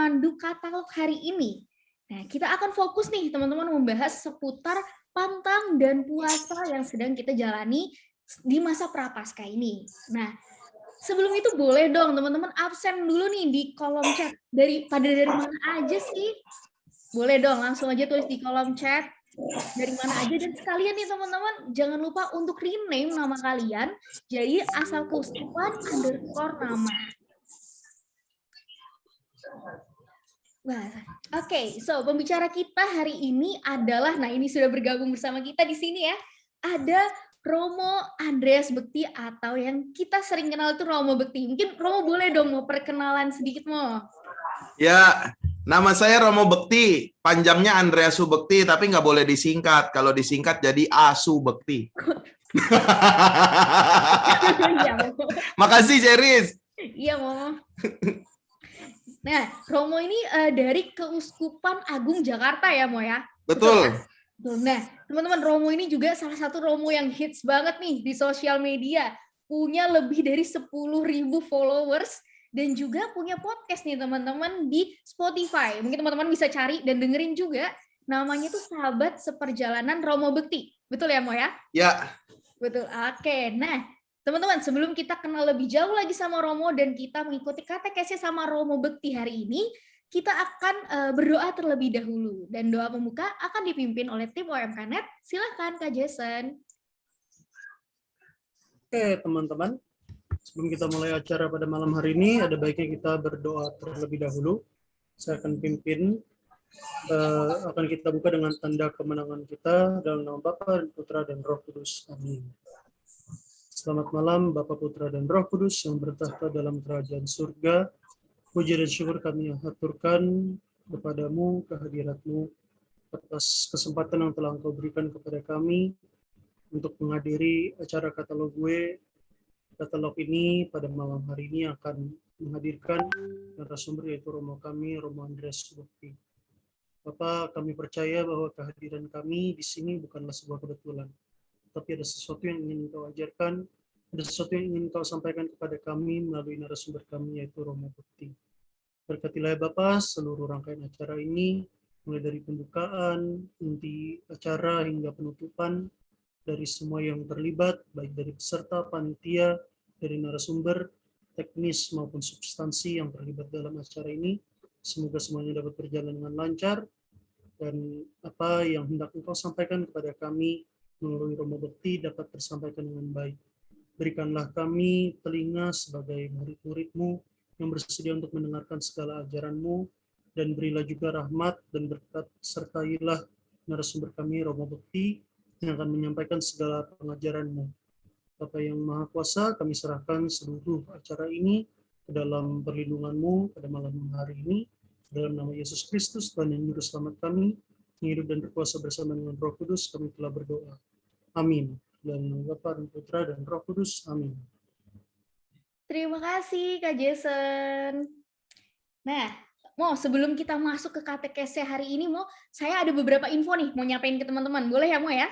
pemandu katalog hari ini. Nah, kita akan fokus nih teman-teman membahas seputar pantang dan puasa yang sedang kita jalani di masa prapaskah ini. Nah, sebelum itu boleh dong teman-teman absen dulu nih di kolom chat. Dari mana aja sih? Boleh dong langsung aja tulis di kolom chat dari mana aja, dan sekalian nih teman-teman jangan lupa untuk rename nama kalian jadi asal keuskupan _ nama. Oke, so pembicara kita hari ini adalah, nah ini sudah bergabung bersama kita di sini ya, ada Romo Andreas Bekti atau yang kita sering kenal itu Romo Bekti. Mungkin Romo boleh dong mau perkenalan sedikit Mo. Ya, nama saya Romo Bekti, panjangnya Andreas Bekti, tapi nggak boleh disingkat. Kalau disingkat jadi Asu Bekti. Makasih, Ceris. Iya, Mo. Nah, Romo ini dari Keuskupan Agung Jakarta ya, Mo ya? Betul. Nah, teman-teman, Romo ini juga salah satu Romo yang hits banget nih di sosial media. Punya lebih dari 10.000 followers dan juga punya podcast nih teman-teman di Spotify. Mungkin teman-teman bisa cari dan dengerin juga. Namanya tuh Sahabat Seperjalanan Romo Bekti. Betul ya, Mo ya? Ya. Betul. Oke. Nah, teman-teman, sebelum kita kenal lebih jauh lagi sama Romo dan kita mengikuti katekesnya sama Romo Bekti hari ini, kita akan berdoa terlebih dahulu. Dan doa pembuka akan dipimpin oleh tim OMK.net. Silakan, Kak Jason. Oke, teman-teman. Sebelum kita mulai acara pada malam hari ini, ada baiknya kita berdoa terlebih dahulu. Saya akan pimpin, akan kita buka dengan tanda kemenangan kita dalam nama Bapa dan Putra dan Roh Kudus. Amin. Selamat malam Bapa, Putra dan Roh Kudus yang bertahta dalam kerajaan surga. Puji dan syukur kami haturkan kepadamu, kehadiratmu, atas kesempatan yang telah Engkau berikan kepada kami untuk menghadiri acara katalog gue. Katalog ini pada malam hari ini akan menghadirkan narasumber yaitu Romo kami, Romo Andreas Bekti. Bapak, kami percaya bahwa kehadiran kami di sini bukanlah sebuah kebetulan, tapi ada sesuatu yang ingin Engkau ajarkan, ada sesuatu yang ingin Engkau sampaikan kepada kami melalui narasumber kami yaitu Romo Bekti. Berkatilah ya Bapak seluruh rangkaian acara ini, mulai dari pembukaan, inti acara hingga penutupan, dari semua yang terlibat, baik dari peserta, panitia, dari narasumber, teknis maupun substansi yang terlibat dalam acara ini. Semoga semuanya dapat berjalan dengan lancar, dan apa yang hendak Engkau sampaikan kepada kami melalui Romo Bekti dapat tersampaikan dengan baik. Berikanlah kami telinga sebagai murid-murid-Mu yang bersedia untuk mendengarkan segala ajaran-Mu, dan berilah juga rahmat dan berkat, sertailah narasumber kami Romo Bekti yang akan menyampaikan segala pengajaran-Mu. Bapa yang Maha Kuasa, kami serahkan seluruh acara ini ke dalam perlindungan-Mu pada malam hari ini. Dalam nama Yesus Kristus, Tuhan yang Juru Selamat kami, yang hidup dan berkuasa bersama dengan Roh Kudus, kami telah berdoa. Amin. Dalam nama Bapa dan Putra dan Roh Kudus. Amin. Terima kasih, Kak Jason. Nah, Mo, sebelum kita masuk ke katekesnya hari ini, Mo, saya ada beberapa info nih, mau nyampein ke teman-teman. Boleh ya, Mo ya?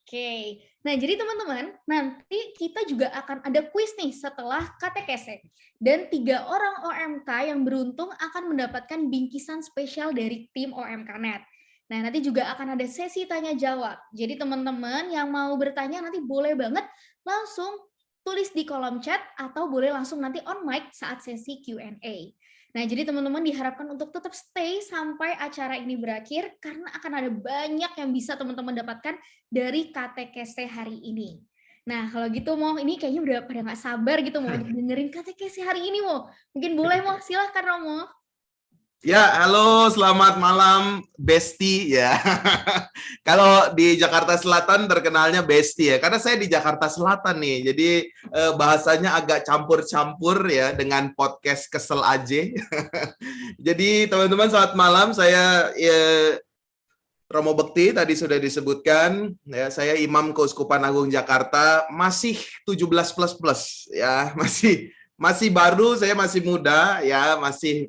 Oke. Nah, jadi teman-teman, nanti kita juga akan ada kuis nih setelah katekese. Dan 3 orang OMK yang beruntung akan mendapatkan bingkisan spesial dari tim OMK.net. Nah, nanti juga akan ada sesi tanya-jawab. Jadi teman-teman yang mau bertanya nanti boleh banget langsung tulis di kolom chat atau boleh langsung nanti on mic saat sesi Q&A. Nah, jadi teman-teman diharapkan untuk tetap stay sampai acara ini berakhir karena akan ada banyak yang bisa teman-teman dapatkan dari katekese hari ini. Nah, kalau gitu Mo, ini kayaknya udah pada nggak sabar gitu mau dengerin katekese hari ini Mo. Mungkin boleh Mo, silahkan Romo. Ya, halo, selamat malam, Besti ya. Kalau di Jakarta Selatan terkenalnya Besti ya, karena saya di Jakarta Selatan nih, jadi bahasanya agak campur-campur ya dengan podcast kesel aja. Jadi teman-teman selamat malam, saya Romo Bekti tadi sudah disebutkan, ya saya Imam Keuskupan Agung Jakarta, masih 17 plus ya, masih baru, saya masih muda ya, masih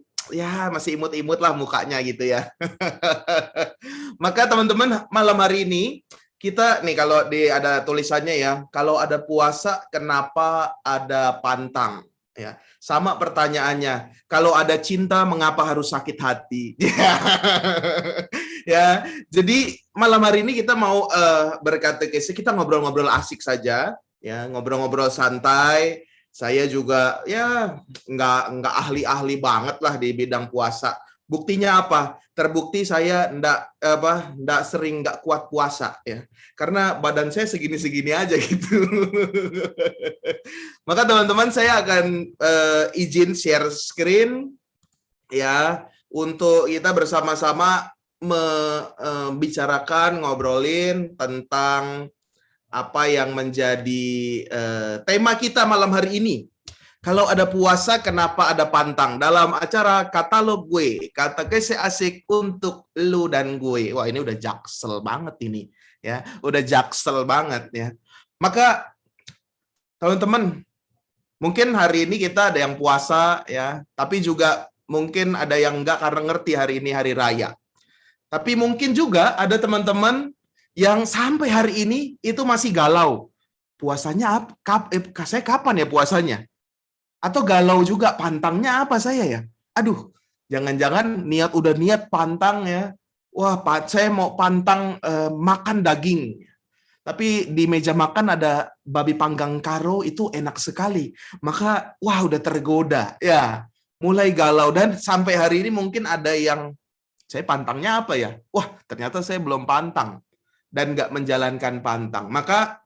imut-imut lah mukanya gitu ya. Maka teman-teman malam hari ini kita nih kalau ada tulisannya ya, kalau ada puasa kenapa ada pantang Ya, sama pertanyaannya. Kalau ada cinta, mengapa harus sakit hati? Ya, jadi malam hari ini kita mau berkatekesi, kita ngobrol-ngobrol asik saja, ya, ngobrol-ngobrol santai. Saya juga ya nggak ahli-ahli banget lah di bidang puasa. Buktinya apa? Terbukti saya nggak sering nggak kuat puasa ya, karena badan saya segini-segini aja gitu. Maka teman-teman saya akan izin share screen ya untuk kita bersama-sama membicarakan, ngobrolin tentang apa yang menjadi tema kita malam hari ini. Kalau ada puasa, kenapa ada pantang? Dalam acara katalog gue, katekesi asik untuk lu dan gue. Wah, ini udah jaksel banget ini, ya. Udah jaksel banget ya. Maka teman-teman, mungkin hari ini kita ada yang puasa ya, tapi juga mungkin ada yang enggak karena ngerti hari ini hari raya. Tapi mungkin juga ada teman-teman yang sampai hari ini itu masih galau. Puasanya saya kapan ya puasanya? Atau galau juga, pantangnya apa saya ya? Aduh, jangan-jangan udah niat pantang ya. Wah, saya mau pantang makan daging. Tapi di meja makan ada babi panggang karo, itu enak sekali. Maka, wah udah tergoda. Ya, mulai galau. Dan sampai hari ini mungkin ada yang, saya pantangnya apa ya? Wah, ternyata saya belum pantang. Dan nggak menjalankan pantang. Maka,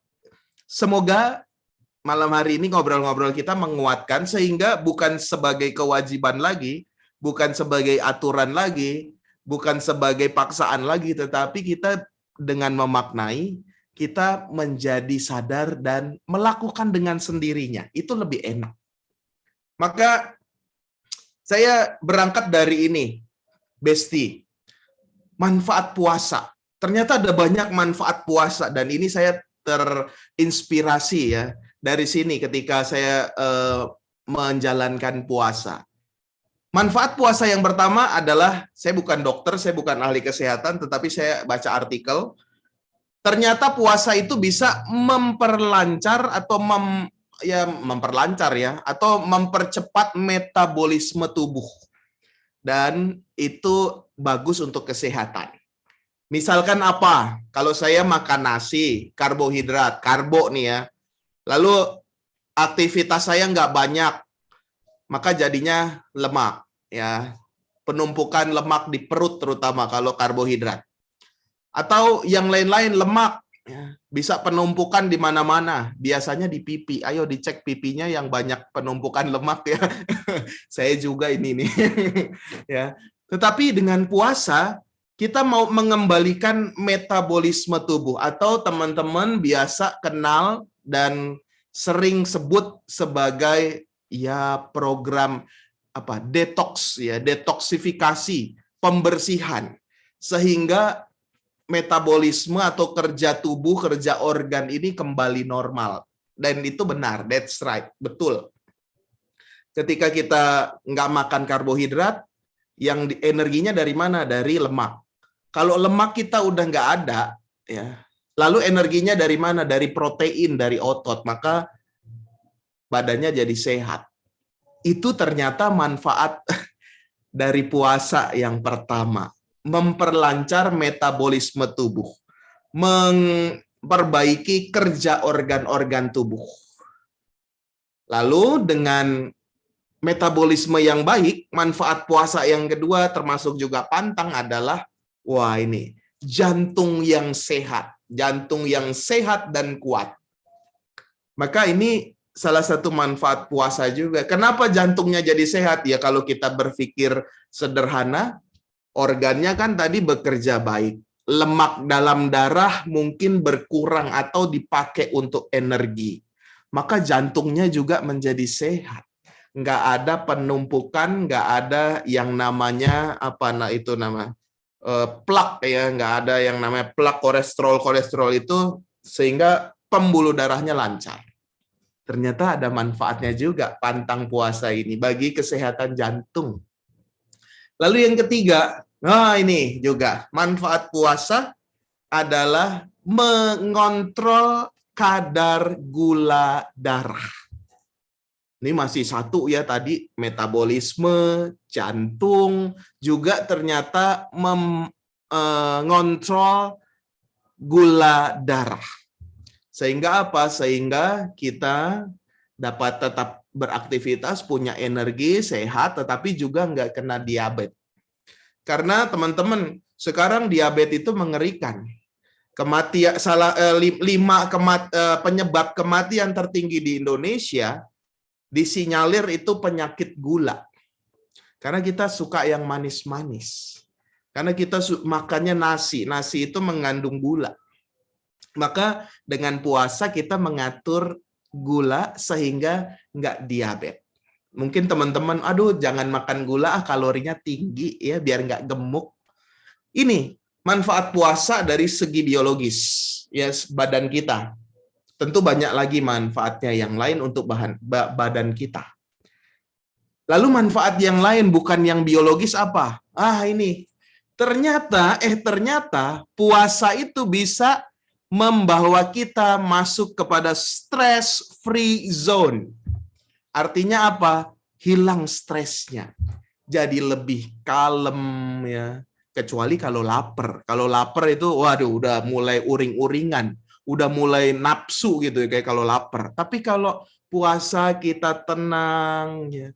semoga malam hari ini ngobrol-ngobrol kita menguatkan sehingga bukan sebagai kewajiban lagi, bukan sebagai aturan lagi, bukan sebagai paksaan lagi, tetapi kita dengan memaknai, kita menjadi sadar dan melakukan dengan sendirinya. Itu lebih enak. Maka saya berangkat dari ini, Besti. Manfaat puasa. Ternyata ada banyak manfaat puasa dan ini saya terinspirasi ya dari sini ketika saya menjalankan puasa. Manfaat puasa yang pertama adalah, saya bukan dokter, saya bukan ahli kesehatan, tetapi saya baca artikel. Ternyata puasa itu bisa memperlancar atau mempercepat metabolisme tubuh. Dan itu bagus untuk kesehatan. Misalkan apa? Kalau saya makan nasi, karbohidrat, karbo nih ya. Lalu aktivitas saya nggak banyak, maka jadinya lemak, ya, penumpukan lemak di perut terutama kalau karbohidrat, atau yang lain-lain lemak, ya, bisa penumpukan di mana-mana, biasanya di pipi. Ayo dicek pipinya yang banyak penumpukan lemak ya. Saya juga ini nih, ya. Tetapi dengan puasa kita mau mengembalikan metabolisme tubuh, atau teman-teman biasa kenal dan sering sebut sebagai ya program detox ya, detoksifikasi, pembersihan, sehingga metabolisme atau kerja tubuh, kerja organ ini kembali normal. Dan itu benar, that's right, betul. Ketika kita nggak makan karbohidrat, yang energinya dari mana? Dari lemak. Kalau lemak kita udah nggak ada, ya, lalu energinya dari mana? Dari protein, dari otot. Maka badannya jadi sehat. Itu ternyata manfaat dari puasa yang pertama. Memperlancar metabolisme tubuh. Memperbaiki kerja organ-organ tubuh. Lalu dengan metabolisme yang baik, manfaat puasa yang kedua termasuk juga pantang adalah, wah ini, jantung yang sehat dan kuat. Maka ini salah satu manfaat puasa juga. Kenapa jantungnya jadi sehat? Ya kalau kita berpikir sederhana, organnya kan tadi bekerja baik. Lemak dalam darah mungkin berkurang atau dipakai untuk energi. Maka jantungnya juga menjadi sehat. Nggak ada penumpukan, nggak ada yang namanya plak ya, nggak ada yang namanya plak, kolesterol itu, sehingga pembuluh darahnya lancar. Ternyata ada manfaatnya juga pantang puasa ini bagi kesehatan jantung. Lalu yang ketiga, nah ini juga manfaat puasa adalah mengontrol kadar gula darah. Ini masih satu ya tadi, metabolisme, jantung, juga ternyata mengontrol gula darah. Sehingga apa? Sehingga kita dapat tetap beraktivitas, punya energi, sehat, tetapi juga nggak kena diabetes. Karena teman-teman, sekarang diabetes itu mengerikan. Kematian penyebab kematian tertinggi di Indonesia disinyalir itu penyakit gula. Karena kita suka yang manis-manis. Karena kita makannya nasi. Nasi itu mengandung gula. Maka dengan puasa kita mengatur gula sehingga nggak diabetes. Mungkin teman-teman, aduh jangan makan gula, kalorinya tinggi ya biar nggak gemuk. Ini manfaat puasa dari segi biologis ya badan kita. Tentu banyak lagi manfaatnya yang lain untuk badan kita. Lalu manfaat yang lain bukan yang biologis apa? Ini ternyata puasa itu bisa membawa kita masuk kepada stress free zone. Artinya apa? Hilang stresnya. Jadi lebih kalem ya. Kecuali kalau lapar. Kalau lapar itu waduh udah mulai uring-uringan, udah mulai nafsu gitu kayak kalau lapar. Tapi kalau puasa kita tenang ya.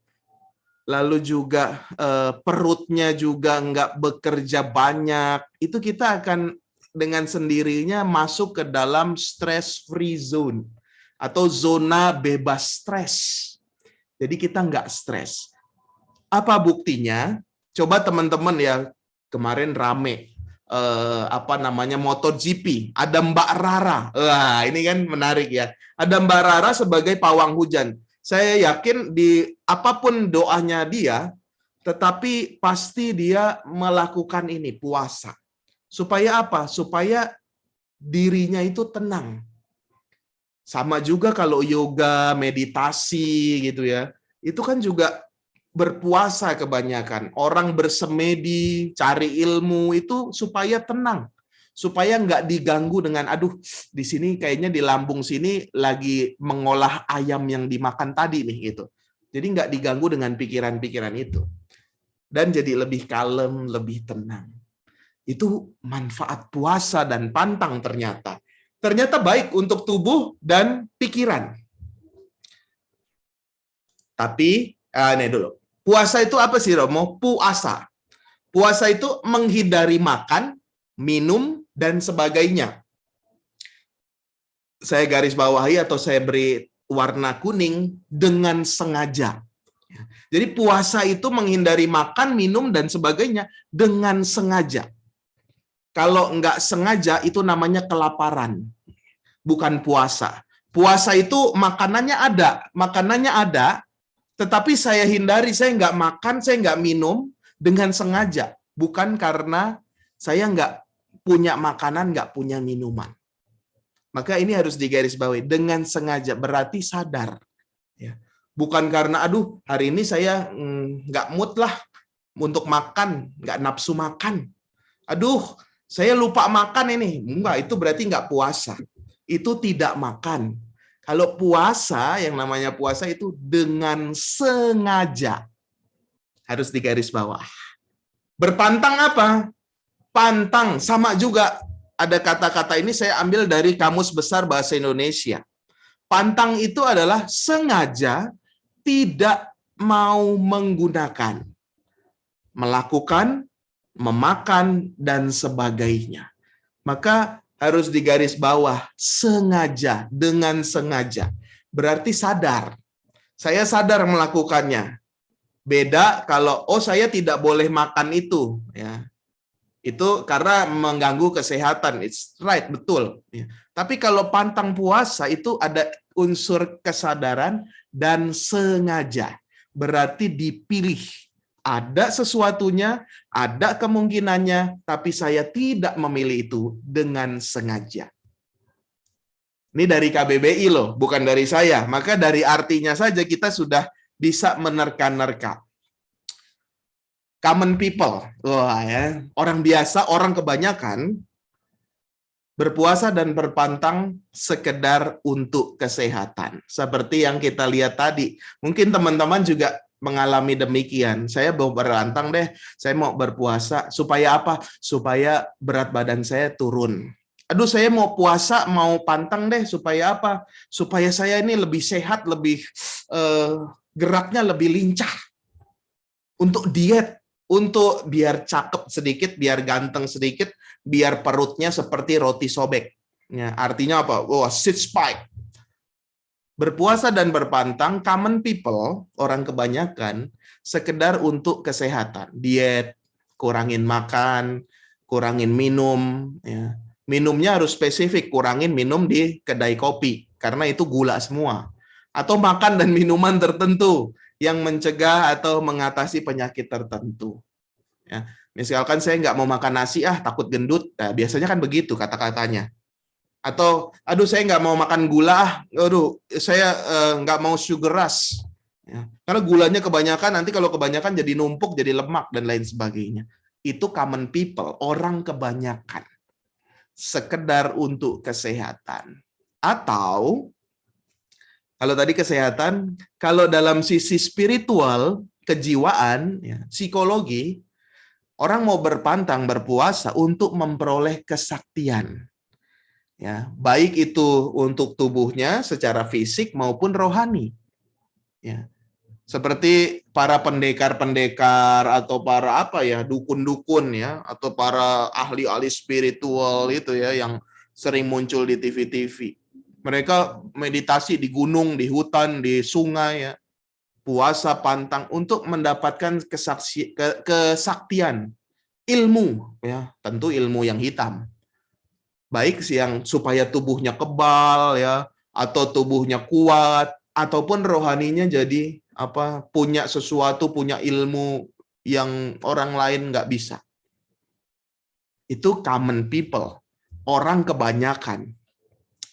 Lalu juga perutnya juga nggak bekerja banyak. Itu kita akan dengan sendirinya masuk ke dalam stress free zone atau zona bebas stres. Jadi kita nggak stres. Apa buktinya? Coba teman-teman ya, kemarin rame MotoGP. Ada Mbak Rara. Wah, ini kan menarik ya. Ada Mbak Rara sebagai pawang hujan. Saya yakin di apapun doanya dia, tetapi pasti dia melakukan ini puasa. Supaya apa? Supaya dirinya itu tenang. Sama juga kalau yoga, meditasi gitu ya. Itu kan juga berpuasa kebanyakan. Orang bersemedi, cari ilmu itu supaya tenang. Supaya nggak diganggu dengan, aduh di sini kayaknya di lambung sini lagi mengolah ayam yang dimakan tadi nih gitu. Jadi nggak diganggu dengan pikiran-pikiran itu. Dan jadi lebih kalem, lebih tenang. Itu manfaat puasa dan pantang ternyata. Ternyata baik untuk tubuh dan pikiran. Tapi, ini dulu. Puasa itu apa sih, Romo? Puasa. Puasa itu menghindari makan, minum, dan sebagainya. Saya garis bawahi atau saya beri warna kuning dengan sengaja. Jadi puasa itu menghindari makan, minum, dan sebagainya dengan sengaja. Kalau nggak sengaja itu namanya kelaparan, bukan puasa. Puasa itu makanannya ada, tetapi saya hindari, saya nggak makan, saya nggak minum dengan sengaja, bukan karena saya nggak punya makanan, nggak punya minuman. Maka ini harus digarisbawahi dengan sengaja, berarti sadar. Ya. Bukan karena, aduh hari ini saya nggak mood lah untuk makan, nggak nafsu makan. Aduh, saya lupa makan ini. Enggak, itu berarti nggak puasa. Itu tidak makan. Kalau puasa, yang namanya puasa itu dengan sengaja. Harus digaris bawah. Berpantang apa? Pantang, sama juga. Ada kata-kata ini saya ambil dari Kamus Besar Bahasa Indonesia. Pantang itu adalah sengaja tidak mau menggunakan, melakukan, memakan, dan sebagainya. Maka harus digaris bawah, sengaja, dengan sengaja. Berarti sadar. Saya sadar melakukannya. Beda kalau, saya tidak boleh makan itu. Ya. Itu karena mengganggu kesehatan. It's right, betul. Ya. Tapi kalau pantang puasa itu ada unsur kesadaran dan sengaja. Berarti dipilih. Ada sesuatunya, ada kemungkinannya, tapi saya tidak memilih itu dengan sengaja. Ini dari KBBI loh, bukan dari saya. Maka dari artinya saja kita sudah bisa menerka-nerka. Common people, wah ya, orang biasa, orang kebanyakan Berpuasa dan berpantang sekedar untuk kesehatan. Seperti yang kita lihat tadi. Mungkin teman-teman juga mengalami demikian. Saya mau berpantang deh, saya mau berpuasa. Supaya apa? Supaya berat badan saya turun. Aduh, saya mau puasa, mau pantang deh. Supaya apa? Supaya saya ini lebih sehat, lebih geraknya lebih lincah. Untuk diet. Untuk biar cakep sedikit, biar ganteng sedikit, biar perutnya seperti roti sobek. Ya, artinya apa? Wah, sit spike. Berpuasa dan berpantang, common people, orang kebanyakan, sekedar untuk kesehatan. Diet, kurangin makan, kurangin minum. Ya. Minumnya harus spesifik, kurangin minum di kedai kopi, karena itu gula semua. Atau makan dan minuman tertentu yang mencegah atau mengatasi penyakit tertentu. Ya, misalkan saya nggak mau makan nasi, takut gendut. Nah, biasanya kan begitu kata-katanya. Atau, aduh saya nggak mau makan gula, aduh saya nggak mau sugar rush. Ya, karena gulanya kebanyakan, nanti kalau kebanyakan jadi numpuk, jadi lemak, dan lain sebagainya. Itu common people, orang kebanyakan. Sekedar untuk kesehatan. Atau, kalau tadi kesehatan, kalau dalam sisi spiritual, kejiwaan, ya, psikologi, orang mau berpantang berpuasa untuk memperoleh kesaktian. Ya, baik itu untuk tubuhnya secara fisik maupun rohani. Ya. Seperti para pendekar-pendekar atau para dukun-dukun ya, atau para ahli-ahli spiritual itu ya yang sering muncul di TV-TV. Mereka meditasi di gunung, di hutan, di sungai ya. Puasa pantang untuk mendapatkan kesaktian, ilmu ya, tentu ilmu yang hitam. Baik yang supaya tubuhnya kebal ya, atau tubuhnya kuat, ataupun rohaninya jadi punya sesuatu, punya ilmu yang orang lain nggak bisa. Itu common people, orang kebanyakan.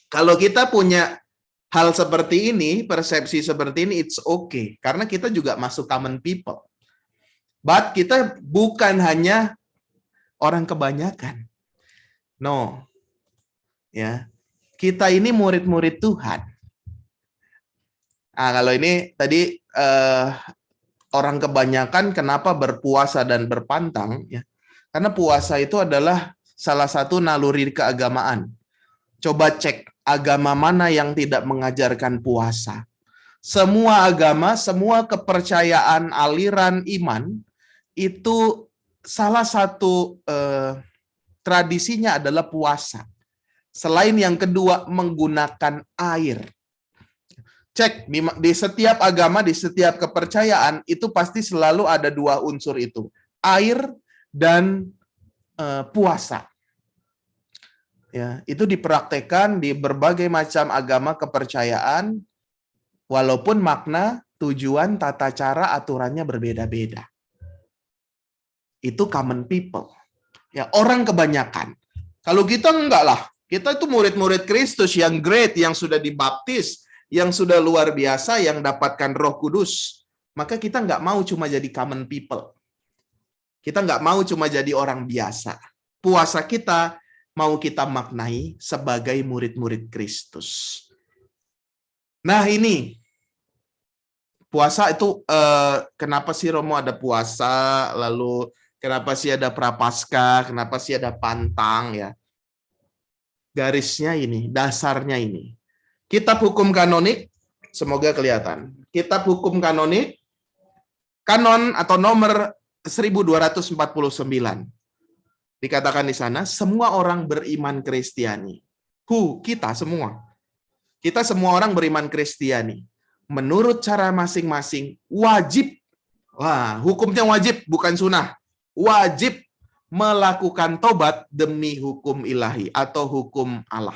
Kalau kita punya hal seperti ini, persepsi seperti ini, it's okay. Karena kita juga masuk common people. But kita bukan hanya orang kebanyakan. No. Ya. Kita ini murid-murid Tuhan. Kalau ini tadi orang kebanyakan kenapa berpuasa dan berpantang? Ya. Karena puasa itu adalah salah satu naluri keagamaan. Coba cek agama mana yang tidak mengajarkan puasa. Semua agama, semua kepercayaan, aliran iman, itu salah satu tradisinya adalah puasa. Selain yang kedua, menggunakan air. Cek, di setiap agama, di setiap kepercayaan, itu pasti selalu ada dua unsur itu. Air dan puasa. Ya, itu dipraktekkan di berbagai macam agama kepercayaan, walaupun makna, tujuan, tata cara, aturannya berbeda-beda. Itu common people. Ya, orang kebanyakan. Kalau kita enggak lah. Kita itu murid-murid Kristus yang great, yang sudah dibaptis, yang sudah luar biasa, yang dapatkan Roh Kudus. Maka kita enggak mau cuma jadi common people. Kita enggak mau cuma jadi orang biasa. Puasa kita mau kita maknai sebagai murid-murid Kristus. Nah ini, puasa itu, kenapa sih Romo ada puasa, lalu kenapa sih ada prapaskah, kenapa sih ada pantang ya. Garisnya ini, dasarnya ini. Kitab hukum kanonik, semoga kelihatan. Kitab hukum kanonik, kanon atau nomor 1249. Dikatakan di sana, semua orang beriman Kristiani. Kita semua. Kita semua orang beriman Kristiani. Menurut cara masing-masing, wajib. Hukumnya wajib, bukan sunnah. Wajib melakukan tobat demi hukum ilahi atau hukum Allah.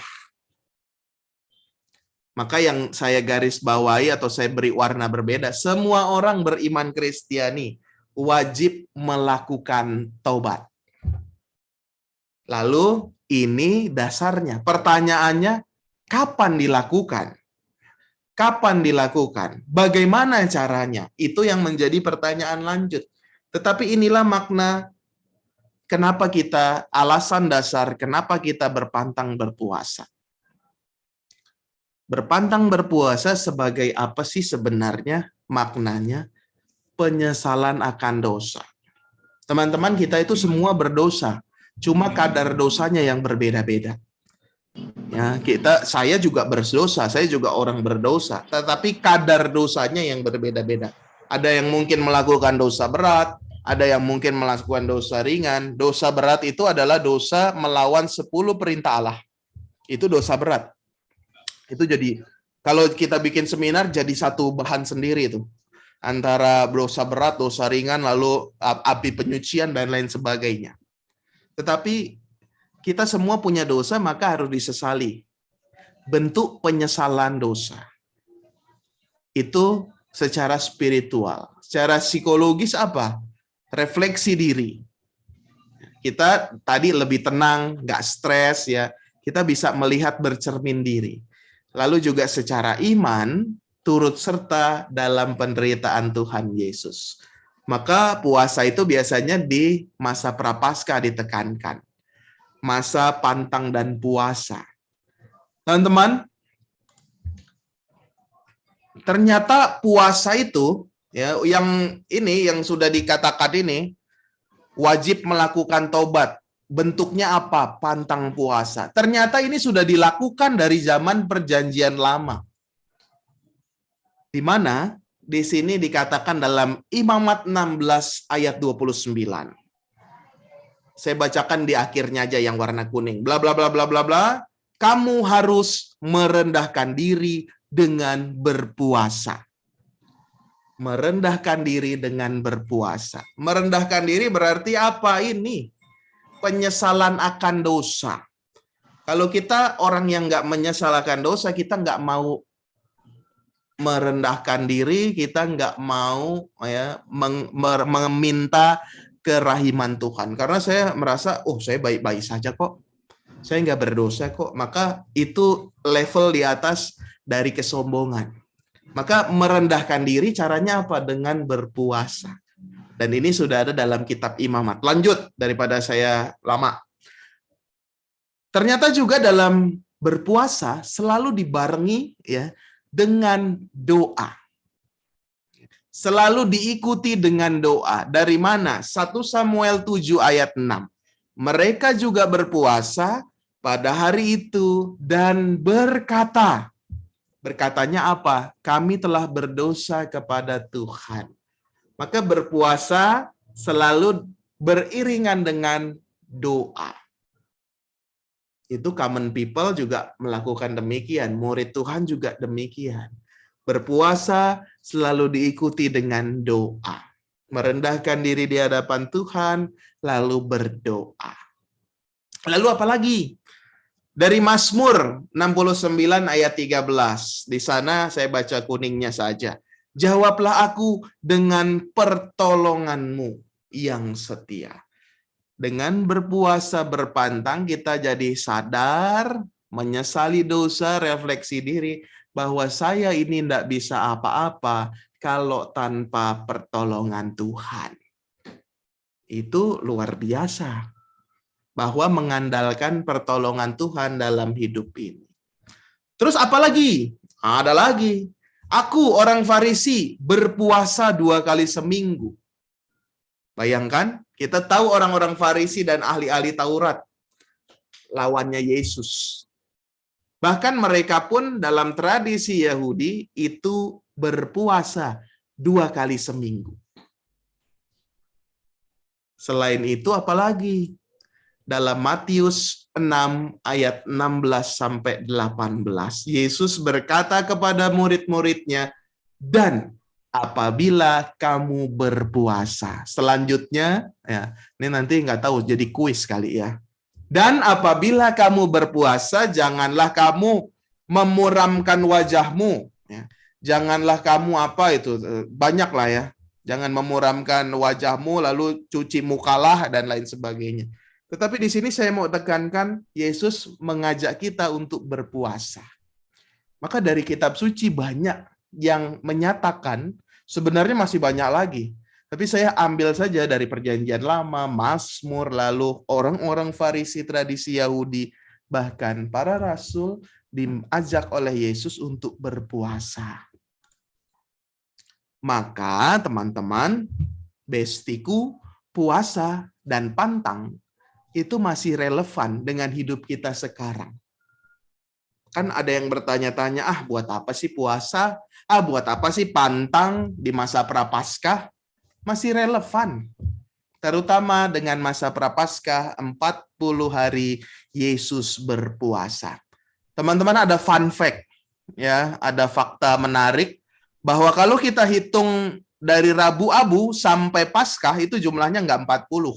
Maka yang saya garis bawahi atau saya beri warna berbeda, semua orang beriman Kristiani wajib melakukan tobat. Lalu ini dasarnya. Pertanyaannya, kapan dilakukan? Kapan dilakukan? Bagaimana caranya? Itu yang menjadi pertanyaan lanjut. Tetapi inilah makna alasan dasar kenapa kita berpantang berpuasa. Berpantang berpuasa sebagai apa sih sebenarnya maknanya? Penyesalan akan dosa. Teman-teman, kita itu semua berdosa. Cuma kadar dosanya yang berbeda-beda. Ya, saya juga berdosa, saya juga orang berdosa, tetapi kadar dosanya yang berbeda-beda. Ada yang mungkin melakukan dosa berat, ada yang mungkin melakukan dosa ringan. Dosa berat itu adalah dosa melawan 10 perintah Allah. Itu dosa berat. Itu jadi, kalau kita bikin seminar, jadi satu bahan sendiri itu. Antara dosa berat, dosa ringan, lalu api penyucian, dan lain sebagainya. Tetapi kita semua punya dosa, maka harus disesali. Bentuk penyesalan dosa. Itu secara spiritual. Secara psikologis apa? Refleksi diri. Kita tadi lebih tenang, nggak stres ya. Kita bisa melihat bercermin diri. Lalu juga secara iman, turut serta dalam penderitaan Tuhan Yesus. Maka puasa itu biasanya di masa prapaskah ditekankan. Masa pantang dan puasa. Teman-teman, ternyata puasa itu ya yang sudah dikatakan ini wajib melakukan tobat. Bentuknya apa? Pantang puasa. Ternyata ini sudah dilakukan dari zaman Perjanjian Lama. Di mana di sini dikatakan dalam Imamat 16 ayat 29. Saya bacakan di akhirnya aja yang warna kuning. Bla bla bla bla bla bla. Kamu harus merendahkan diri dengan berpuasa. Merendahkan diri dengan berpuasa. Merendahkan diri berarti apa ini? Penyesalan akan dosa. Kalau kita orang yang nggak menyesalkan dosa, kita nggak mau merendahkan diri, kita nggak mau ya meminta kerahiman Tuhan. Karena saya merasa, saya baik-baik saja kok. Saya nggak berdosa kok. Maka itu level di atas dari kesombongan. Maka merendahkan diri caranya apa? Dengan berpuasa. Dan ini sudah ada dalam kitab Imamat. Lanjut daripada saya lama. Ternyata juga dalam berpuasa selalu dibarengi ya dengan doa. Selalu diikuti dengan doa. Dari mana? 1 Samuel 7 ayat 6. Mereka juga berpuasa pada hari itu dan berkata. Berkatanya apa? Kami telah berdosa kepada Tuhan. Maka berpuasa selalu beriringan dengan doa. Itu common people juga melakukan demikian. Murid Tuhan juga demikian. Berpuasa selalu diikuti dengan doa. Merendahkan diri di hadapan Tuhan, lalu berdoa. Lalu apa lagi? Dari Mazmur 69 ayat 13. Di sana saya baca kuningnya saja. Jawablah aku dengan pertolonganmu yang setia. Dengan berpuasa berpantang kita jadi sadar, menyesali dosa, refleksi diri, bahwa saya ini tidak bisa apa-apa kalau tanpa pertolongan Tuhan. Itu luar biasa. Bahwa mengandalkan pertolongan Tuhan dalam hidup ini. Terus apa lagi? Ada lagi. Aku orang Farisi berpuasa 2 kali seminggu. Bayangkan, kita tahu orang-orang Farisi dan ahli-ahli Taurat. Lawannya Yesus. Bahkan mereka pun dalam tradisi Yahudi itu berpuasa 2 kali seminggu. Selain itu apalagi? Dalam Matius 6 ayat 16-18, Yesus berkata kepada murid-muridnya, dan apabila kamu berpuasa. Selanjutnya, ya, ini nanti nggak tahu, jadi kuis kali ya. Dan apabila kamu berpuasa, janganlah kamu memuramkan wajahmu. Ya. Janganlah kamu banyak lah ya. Jangan memuramkan wajahmu, lalu cuci mukalah, dan lain sebagainya. Tetapi di sini saya mau tekankan, Yesus mengajak kita untuk berpuasa. Maka dari kitab suci banyak yang menyatakan, sebenarnya masih banyak lagi, Tapi saya ambil saja dari Perjanjian Lama, Mazmur, lalu orang-orang Farisi tradisi Yahudi, bahkan para rasul diajak oleh Yesus untuk berpuasa. Maka teman-teman, bestiku, puasa dan pantang itu masih relevan dengan hidup kita sekarang. Kan ada yang bertanya-tanya, buat apa sih puasa? Buat apa sih pantang di masa Prapaskah? Masih relevan. Terutama dengan masa Prapaskah, 40 hari Yesus berpuasa. Teman-teman, ada fun fact, ya, ada fakta menarik bahwa kalau kita hitung dari Rabu Abu sampai Paskah itu jumlahnya nggak 40.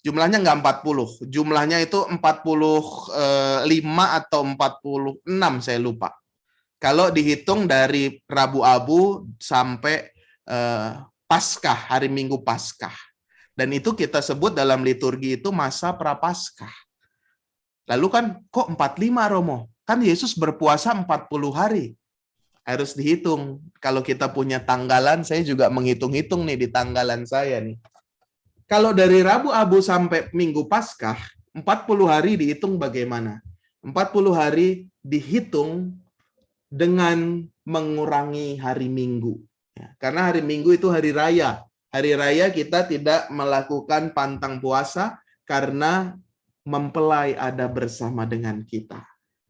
Jumlahnya nggak 40. Jumlahnya itu 45 atau 46, saya lupa. Kalau dihitung dari Rabu Abu sampai Paskah, hari Minggu Paskah. Dan itu kita sebut dalam liturgi itu masa Prapaskah. Lalu kan kok 45, Romo? Kan Yesus berpuasa 40 hari. Harus dihitung. Kalau kita punya tanggalan, saya juga menghitung-hitung nih di tanggalan saya nih. Kalau dari Rabu Abu sampai Minggu Paskah, 40 hari dihitung bagaimana? 40 hari dihitung dengan mengurangi hari Minggu. Ya, karena hari Minggu itu hari raya. Hari raya kita tidak melakukan pantang puasa karena mempelai ada bersama dengan kita.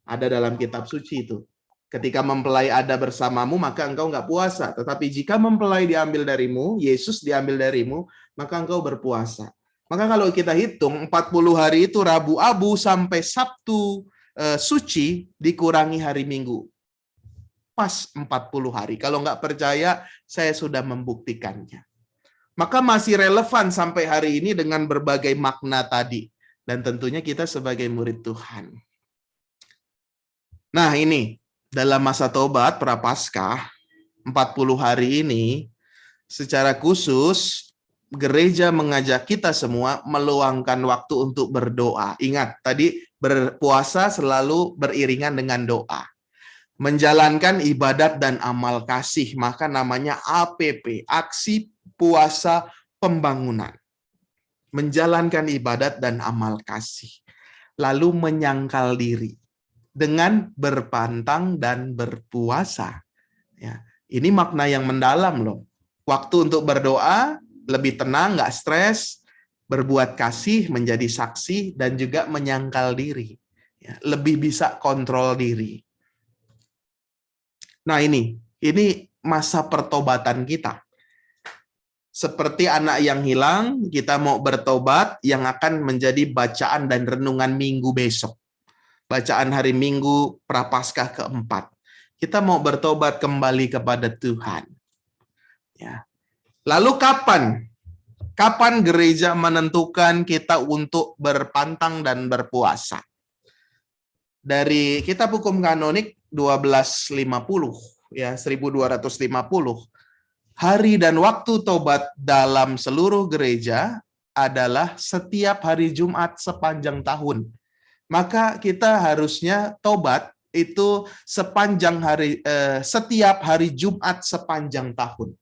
Ada dalam kitab suci itu. Ketika mempelai ada bersamamu, maka engkau nggak puasa. Tetapi jika mempelai diambil darimu, Yesus diambil darimu, maka engkau berpuasa. Maka kalau kita hitung, 40 hari itu Rabu Abu sampai Sabtu suci dikurangi hari Minggu. Pas 40 hari. Kalau nggak percaya, saya sudah membuktikannya. Maka masih relevan sampai hari ini dengan berbagai makna tadi. Dan tentunya kita sebagai murid Tuhan. Nah ini, dalam masa tobat Prapaskah 40 hari ini secara khusus gereja mengajak kita semua meluangkan waktu untuk berdoa. Ingat tadi berpuasa selalu beriringan dengan doa. Menjalankan ibadat dan amal kasih, maka namanya APP, Aksi Puasa Pembangunan. Menjalankan ibadat dan amal kasih. Lalu menyangkal diri dengan berpantang dan berpuasa. Ya, ini makna yang mendalam loh. Waktu untuk berdoa, lebih tenang, nggak stres, berbuat kasih, menjadi saksi, dan juga menyangkal diri. Ya, lebih bisa kontrol diri. Nah ini masa pertobatan kita. Seperti anak yang hilang, kita mau bertobat yang akan menjadi bacaan dan renungan minggu besok. Bacaan hari Minggu Prapaskah keempat. Kita mau bertobat kembali kepada Tuhan. Ya. Lalu kapan? Kapan gereja menentukan kita untuk berpantang dan berpuasa? Dari Kitab Hukum Kanonik 1250, ya 1250. Hari dan waktu tobat dalam seluruh gereja adalah setiap hari Jumat sepanjang tahun. Maka kita harusnya tobat itu setiap hari Jumat sepanjang tahun.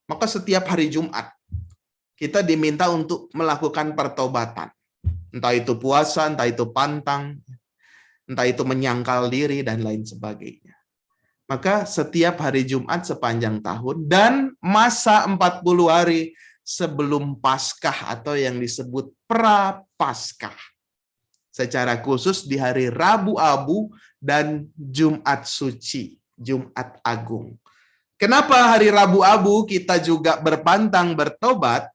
Maka setiap hari Jumat kita diminta untuk melakukan pertobatan. Entah itu puasa, entah itu pantang, entah itu menyangkal diri dan lain sebagainya. Maka setiap hari Jumat sepanjang tahun dan masa 40 hari sebelum Paskah atau yang disebut Prapaskah. Secara khusus di hari Rabu Abu dan Jumat Suci, Jumat Agung. Kenapa hari Rabu Abu kita juga berpantang bertobat?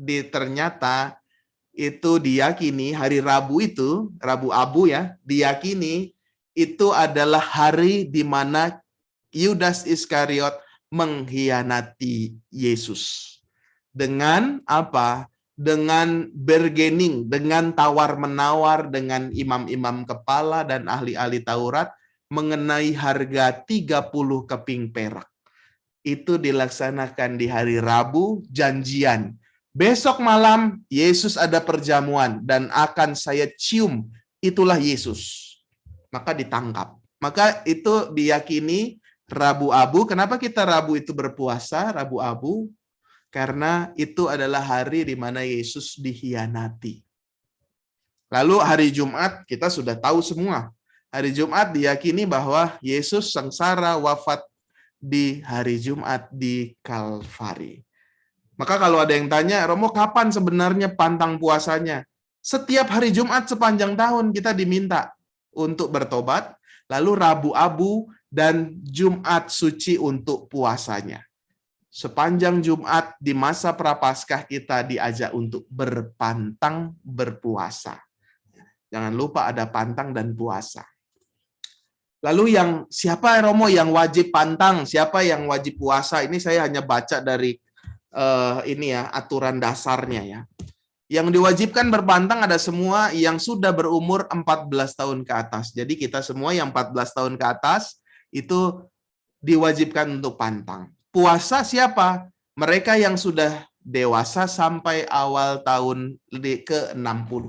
Ternyata itu diyakini hari Rabu itu, Rabu Abu ya, diyakini itu adalah hari di mana Yudas Iskariot mengkhianati Yesus. Dengan apa? Dengan bargaining, dengan tawar-menawar dengan imam-imam kepala dan ahli-ahli Taurat mengenai harga 30 keping perak. Itu dilaksanakan di hari Rabu, janjian. Besok malam Yesus ada perjamuan dan akan saya cium, itulah Yesus. Maka ditangkap. Maka itu diyakini Rabu Abu. Kenapa kita Rabu itu berpuasa, Rabu Abu? Karena itu adalah hari di mana Yesus dikhianati. Lalu hari Jumat kita sudah tahu semua. Hari Jumat diyakini bahwa Yesus sengsara wafat di hari Jumat di Kalvari. Maka kalau ada yang tanya, Romo kapan sebenarnya pantang puasanya? Setiap hari Jumat sepanjang tahun kita diminta untuk bertobat, lalu Rabu Abu dan Jumat suci untuk puasanya. Sepanjang Jumat di masa Prapaskah kita diajak untuk berpantang berpuasa. Jangan lupa ada pantang dan puasa. Lalu siapa Romo yang wajib pantang, siapa yang wajib puasa? Ini saya hanya baca dari aturan dasarnya ya. Yang diwajibkan berpantang ada semua yang sudah berumur 14 tahun ke atas. Jadi kita semua yang 14 tahun ke atas itu diwajibkan untuk pantang. Puasa siapa? Mereka yang sudah dewasa sampai awal tahun ke-60.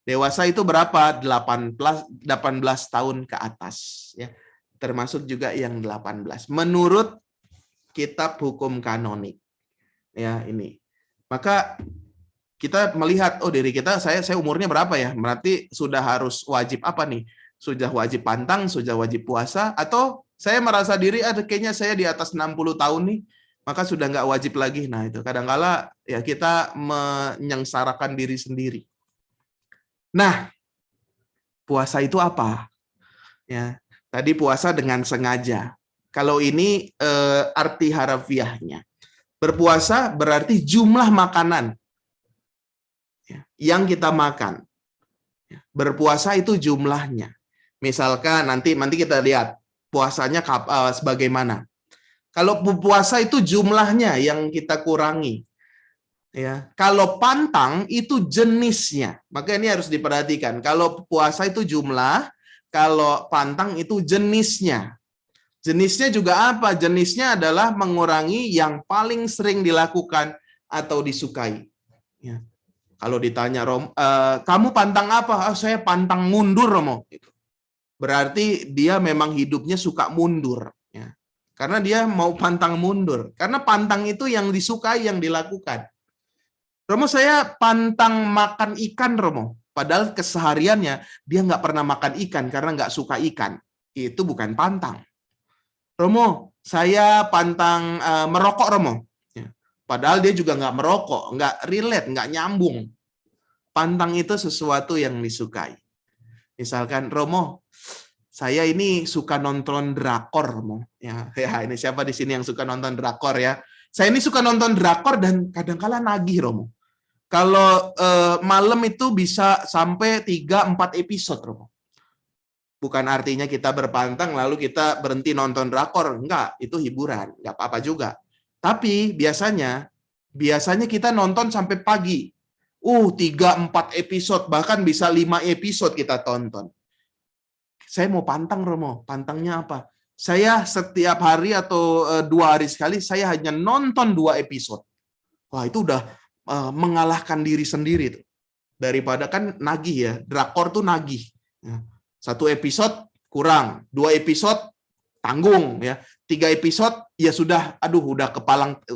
Dewasa itu berapa? 18 tahun ke atas. Ya. Termasuk juga yang 18. Menurut kitab hukum kanonik. Ya, ini. Maka kita melihat, diri kita, saya umurnya berapa ya? Berarti sudah harus wajib apa nih? Sudah wajib pantang, sudah wajib puasa, atau saya merasa diri, kayaknya saya di atas 60 tahun nih, maka sudah nggak wajib lagi. Nah, itu kadang-kala ya kita menyengsarakan diri sendiri. Nah, puasa itu apa? Ya, tadi puasa dengan sengaja. Kalau ini arti harafiahnya. Berpuasa berarti jumlah makanan yang kita makan. Berpuasa itu jumlahnya. Misalkan nanti kita lihat puasanya sebagaimana. Kalau puasa itu jumlahnya yang kita kurangi. Ya, kalau pantang itu jenisnya. Maka ini harus diperhatikan. Kalau puasa itu jumlah, kalau pantang itu jenisnya. Jenisnya juga apa? Jenisnya adalah mengurangi yang paling sering dilakukan atau disukai. Ya. Kalau ditanya, kamu pantang apa? Saya pantang mundur, Romo. Berarti dia memang hidupnya suka mundur. Ya. Karena dia mau pantang mundur. Karena pantang itu yang disukai, yang dilakukan. Romo, saya pantang makan ikan, Romo. Padahal kesehariannya dia nggak pernah makan ikan karena nggak suka ikan. Itu bukan pantang. Romo, saya pantang merokok, Romo. Ya. Padahal dia juga nggak merokok, nggak relate, nggak nyambung. Pantang itu sesuatu yang disukai. Misalkan, Romo, saya ini suka nonton drakor, Romo. Ya, ini siapa di sini yang suka nonton drakor ya? Saya ini suka nonton drakor dan kadang-kala nagih, Romo. Kalau malam itu bisa sampai 3-4 episode, Romo. Bukan artinya kita berpantang lalu kita berhenti nonton drakor. Enggak, itu hiburan. Enggak apa-apa juga. Tapi biasanya kita nonton sampai pagi. 3-4 episode, bahkan bisa 5 episode kita tonton. Saya mau pantang, Romo. Pantangnya apa? Saya setiap hari atau 2 hari sekali, saya hanya nonton 2 episode. Wah, itu udah mengalahkan diri sendiri. Daripada kan nagih ya. Drakor tuh nagih. 1 episode kurang. 2 episode tanggung. Ya. 3 episode, ya sudah, udah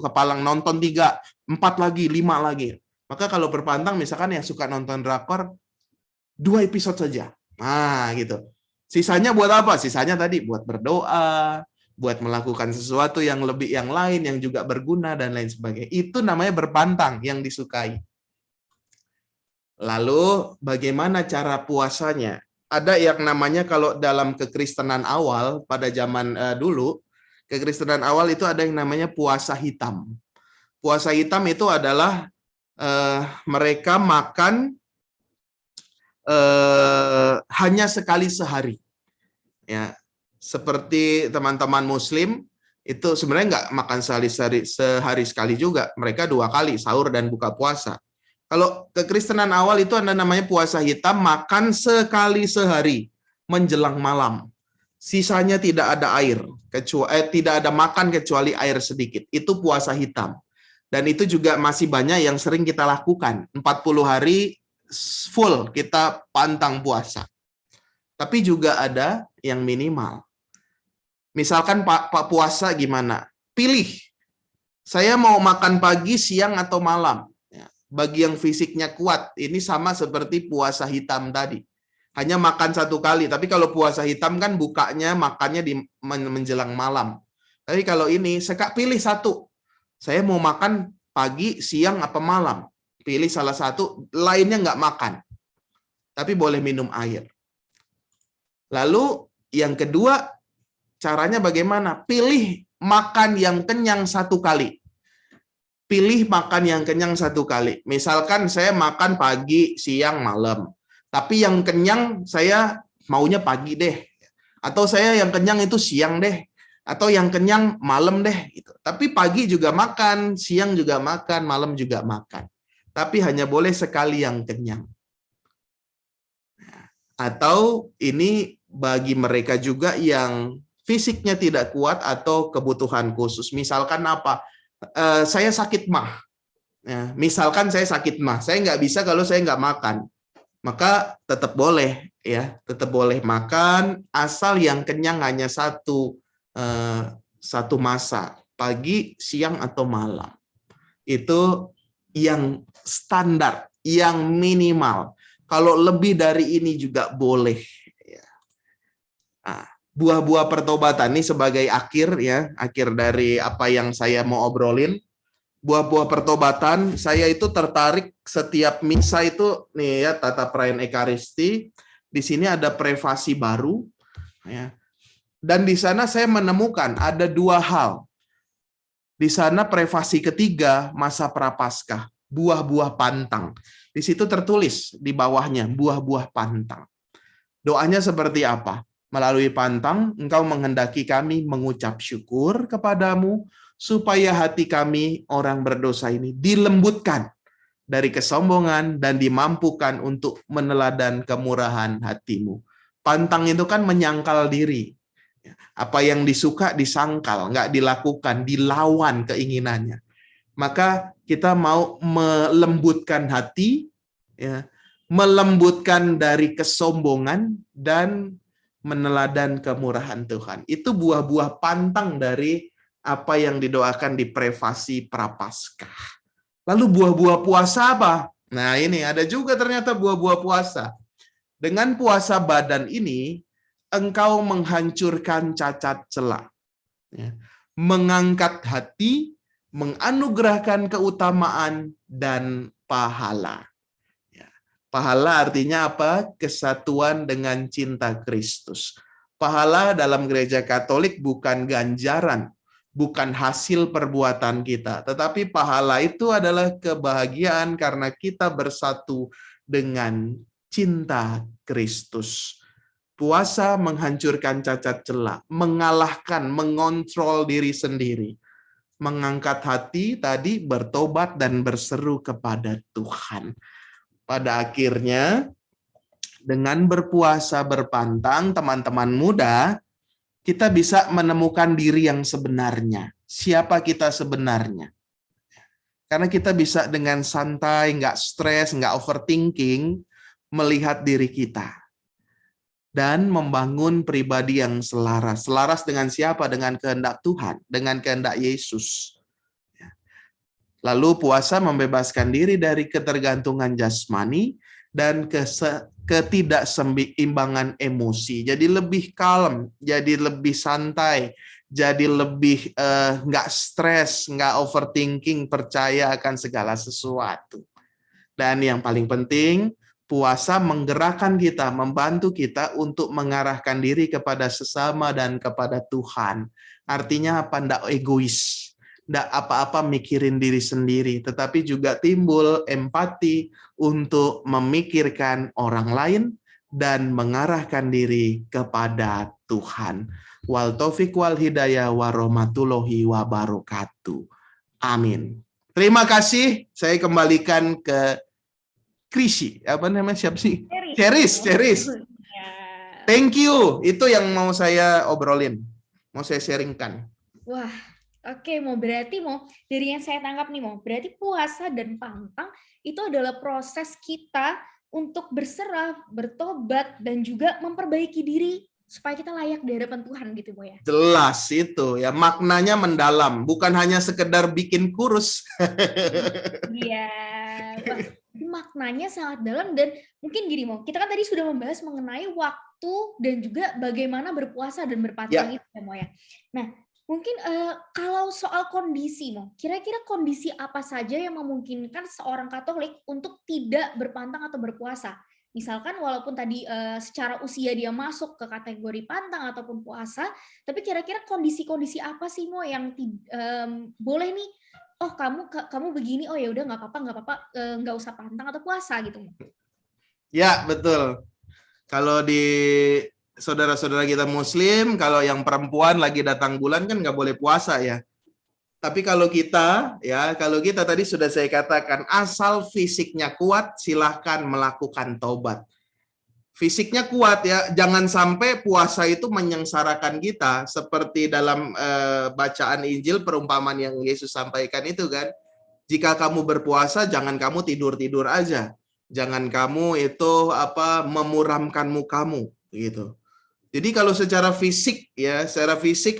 kepalang nonton 3, 4 lagi, 5 lagi. Maka kalau berpantang, misalkan yang suka nonton drakor, 2 episode saja. Nah, gitu. Sisanya buat apa? Sisanya tadi buat berdoa, buat melakukan sesuatu yang lain, yang juga berguna, dan lain sebagainya. Itu namanya berpantang, yang disukai. Lalu, bagaimana cara puasanya? Ada yang namanya, kalau dalam kekristenan awal, pada zaman dulu, kekristenan awal itu ada yang namanya puasa hitam. Puasa hitam itu adalah mereka makan hanya sekali sehari. Ya, seperti teman-teman Muslim itu sebenarnya nggak makan sehari sekali juga. Mereka 2 kali, sahur dan buka puasa. Kalau kekristenan awal itu ada namanya puasa hitam, makan sekali sehari menjelang malam. Sisanya tidak ada air, tidak ada makan kecuali air sedikit. Itu puasa hitam. Dan itu juga masih banyak yang sering kita lakukan. 40 hari full kita pantang puasa. Tapi juga ada yang minimal. Misalkan Pak puasa gimana? Pilih. Saya mau makan pagi, siang, atau malam. Ya, bagi yang fisiknya kuat, ini sama seperti puasa hitam tadi. Hanya makan satu kali. Tapi kalau puasa hitam kan bukanya, makannya di menjelang malam. Tapi kalau ini, pilih satu. Saya mau makan pagi, siang, apa malam. Pilih salah satu, lainnya nggak makan. Tapi boleh minum air. Lalu yang kedua, caranya bagaimana? Pilih makan yang kenyang satu kali. Pilih makan yang kenyang satu kali. Misalkan saya makan pagi, siang, malam. Tapi yang kenyang saya maunya pagi deh. Atau saya yang kenyang itu siang deh. Atau yang kenyang malam deh. Gitu. Tapi pagi juga makan, siang juga makan, malam juga makan. Tapi hanya boleh sekali yang kenyang. Atau ini bagi mereka juga yang fisiknya tidak kuat atau kebutuhan khusus. Misalkan apa? Saya sakit mah. Ya, misalkan saya sakit mah, saya nggak bisa kalau saya nggak makan. Maka tetap boleh, ya, tetap boleh makan asal yang kenyang hanya satu masa, pagi, siang atau malam. Itu yang standar, yang minimal. Kalau lebih dari ini juga boleh. Nah, buah-buah pertobatan ini sebagai akhir ya, akhir dari apa yang saya mau obrolin. Buah-buah pertobatan, saya itu tertarik setiap misa itu nih ya, tata perayaan Ekaristi. Di sini ada prefasi baru ya. Dan di sana saya menemukan ada dua hal. Di sana prefasi ketiga masa Prapaskah, buah-buah pantang. Di situ tertulis di bawahnya buah-buah pantang. Doanya seperti apa? Melalui pantang, Engkau menghendaki kami mengucap syukur kepadamu, supaya hati kami, orang berdosa ini, dilembutkan dari kesombongan dan dimampukan untuk meneladan kemurahan hatimu. Pantang itu kan menyangkal diri. Apa yang disuka disangkal, nggak dilakukan, dilawan keinginannya. Maka kita mau melembutkan hati, ya, melembutkan dari kesombongan dan meneladan kemurahan Tuhan. Itu buah-buah pantang dari apa yang didoakan di prefasi Prapaskah. Lalu buah-buah puasa apa? Nah, ini ada juga ternyata buah-buah puasa. Dengan puasa badan ini, engkau menghancurkan cacat celah, ya, mengangkat hati, menganugerahkan keutamaan dan pahala. Pahala artinya apa? Kesatuan dengan cinta Kristus. Pahala dalam gereja Katolik bukan ganjaran, bukan hasil perbuatan kita, tetapi pahala itu adalah kebahagiaan karena kita bersatu dengan cinta Kristus. Puasa menghancurkan cacat celah, mengalahkan, mengontrol diri sendiri. Mengangkat hati tadi, bertobat dan berseru kepada Tuhan. Pada akhirnya, dengan berpuasa berpantang, teman-teman muda, kita bisa menemukan diri yang sebenarnya. Siapa kita sebenarnya? Karena kita bisa dengan santai, nggak stres, nggak overthinking, melihat diri kita. Dan membangun pribadi yang selaras. Selaras dengan siapa? Dengan kehendak Tuhan, dengan kehendak Yesus. Lalu puasa membebaskan diri dari ketergantungan jasmani dan ketidakseimbangan emosi. Jadi lebih kalem, jadi lebih santai, jadi lebih nggak stres, nggak overthinking, percaya akan segala sesuatu. Dan yang paling penting, puasa menggerakkan kita, membantu kita untuk mengarahkan diri kepada sesama dan kepada Tuhan. Artinya apa? Nggak egois. Nggak apa-apa mikirin diri sendiri, tetapi juga timbul empati untuk memikirkan orang lain dan mengarahkan diri kepada Tuhan. Wal taufiq wal hidayah warahmatullahi wabarakatuh. Amin. Terima kasih. Saya kembalikan ke Krisi. Apa namanya? Siapa sih? Ceris. Thank you. Itu yang mau saya obrolin. Mau saya sharingkan. Wah. Oke, berarti dari yang saya tangkap nih berarti puasa dan pantang itu adalah proses kita untuk berserah, bertobat, dan juga memperbaiki diri supaya kita layak di hadapan Tuhan gitu Mo ya. Jelas itu ya, maknanya mendalam, bukan hanya sekedar bikin kurus. Iya, wah, itu maknanya sangat dalam dan mungkin gini Mo, kita kan tadi sudah membahas mengenai waktu dan juga bagaimana berpuasa dan berpantang itu ya Mo ya. Nah, mungkin kalau soal kondisi Mo, kira-kira kondisi apa saja yang memungkinkan seorang Katolik untuk tidak berpantang atau berpuasa? Misalkan walaupun tadi secara usia dia masuk ke kategori pantang ataupun puasa, tapi kira-kira kondisi-kondisi apa sih Mo yang boleh nih, oh kamu begini, oh ya udah nggak apa-apa, nggak usah pantang atau puasa gitu Mo. Ya, betul. Kalau di saudara-saudara kita Muslim, kalau yang perempuan lagi datang bulan kan nggak boleh puasa ya. Tapi kalau kita tadi sudah saya katakan, asal fisiknya kuat, silahkan melakukan taubat. Fisiknya kuat ya, jangan sampai puasa itu menyengsarakan kita, seperti dalam bacaan Injil perumpamaan yang Yesus sampaikan itu kan. Jika kamu berpuasa, jangan kamu tidur-tidur aja. Jangan kamu itu memuramkan mukamu gitu. Jadi kalau secara fisik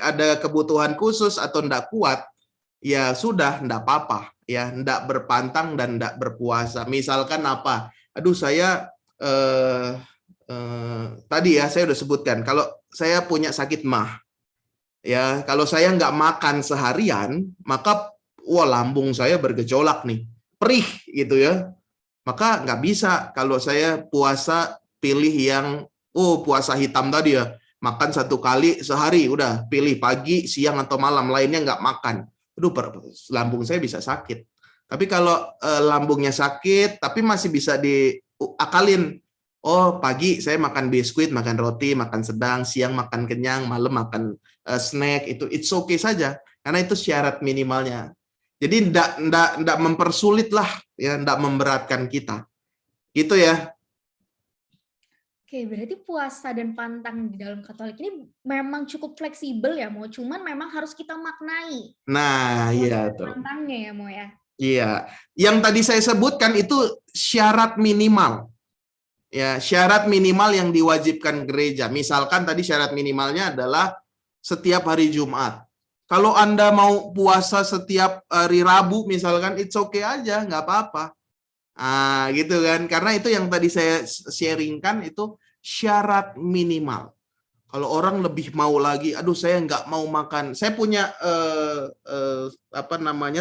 ada kebutuhan khusus atau enggak kuat, ya sudah, enggak apa-apa, ya enggak berpantang dan enggak berpuasa. Misalkan apa? Aduh, saya tadi ya saya udah sebutkan, kalau saya punya sakit mah, ya kalau saya nggak makan seharian, maka lambung saya bergejolak nih, perih gitu ya. Maka nggak bisa kalau saya puasa pilih yang puasa hitam tadi ya, makan 1 kali sehari, udah pilih pagi, siang atau malam, lainnya nggak makan. Aduh, lambung saya bisa sakit. Tapi kalau lambungnya sakit, tapi masih bisa diakalin. Oh, pagi saya makan biskuit, makan roti, makan sedang, siang makan kenyang, malam makan snack, itu it's okay saja, karena itu syarat minimalnya. Jadi ndak mempersulit lah, ya, ndak memberatkan kita. Gitu ya. Oke, berarti puasa dan pantang di dalam Katolik ini memang cukup fleksibel ya, Mo. Cuman memang harus kita maknai. Nah, iya tuh. Pantangnya ya, Mo ya. Iya. Yang tadi saya sebutkan itu syarat minimal. Ya, syarat minimal yang diwajibkan gereja. Misalkan tadi syarat minimalnya adalah setiap hari Jumat. Kalau Anda mau puasa setiap hari Rabu misalkan, it's okay aja, nggak apa-apa. Gitu kan. Karena itu yang tadi saya sharingkan itu syarat minimal. Kalau orang lebih mau lagi, aduh saya nggak mau makan. Saya punya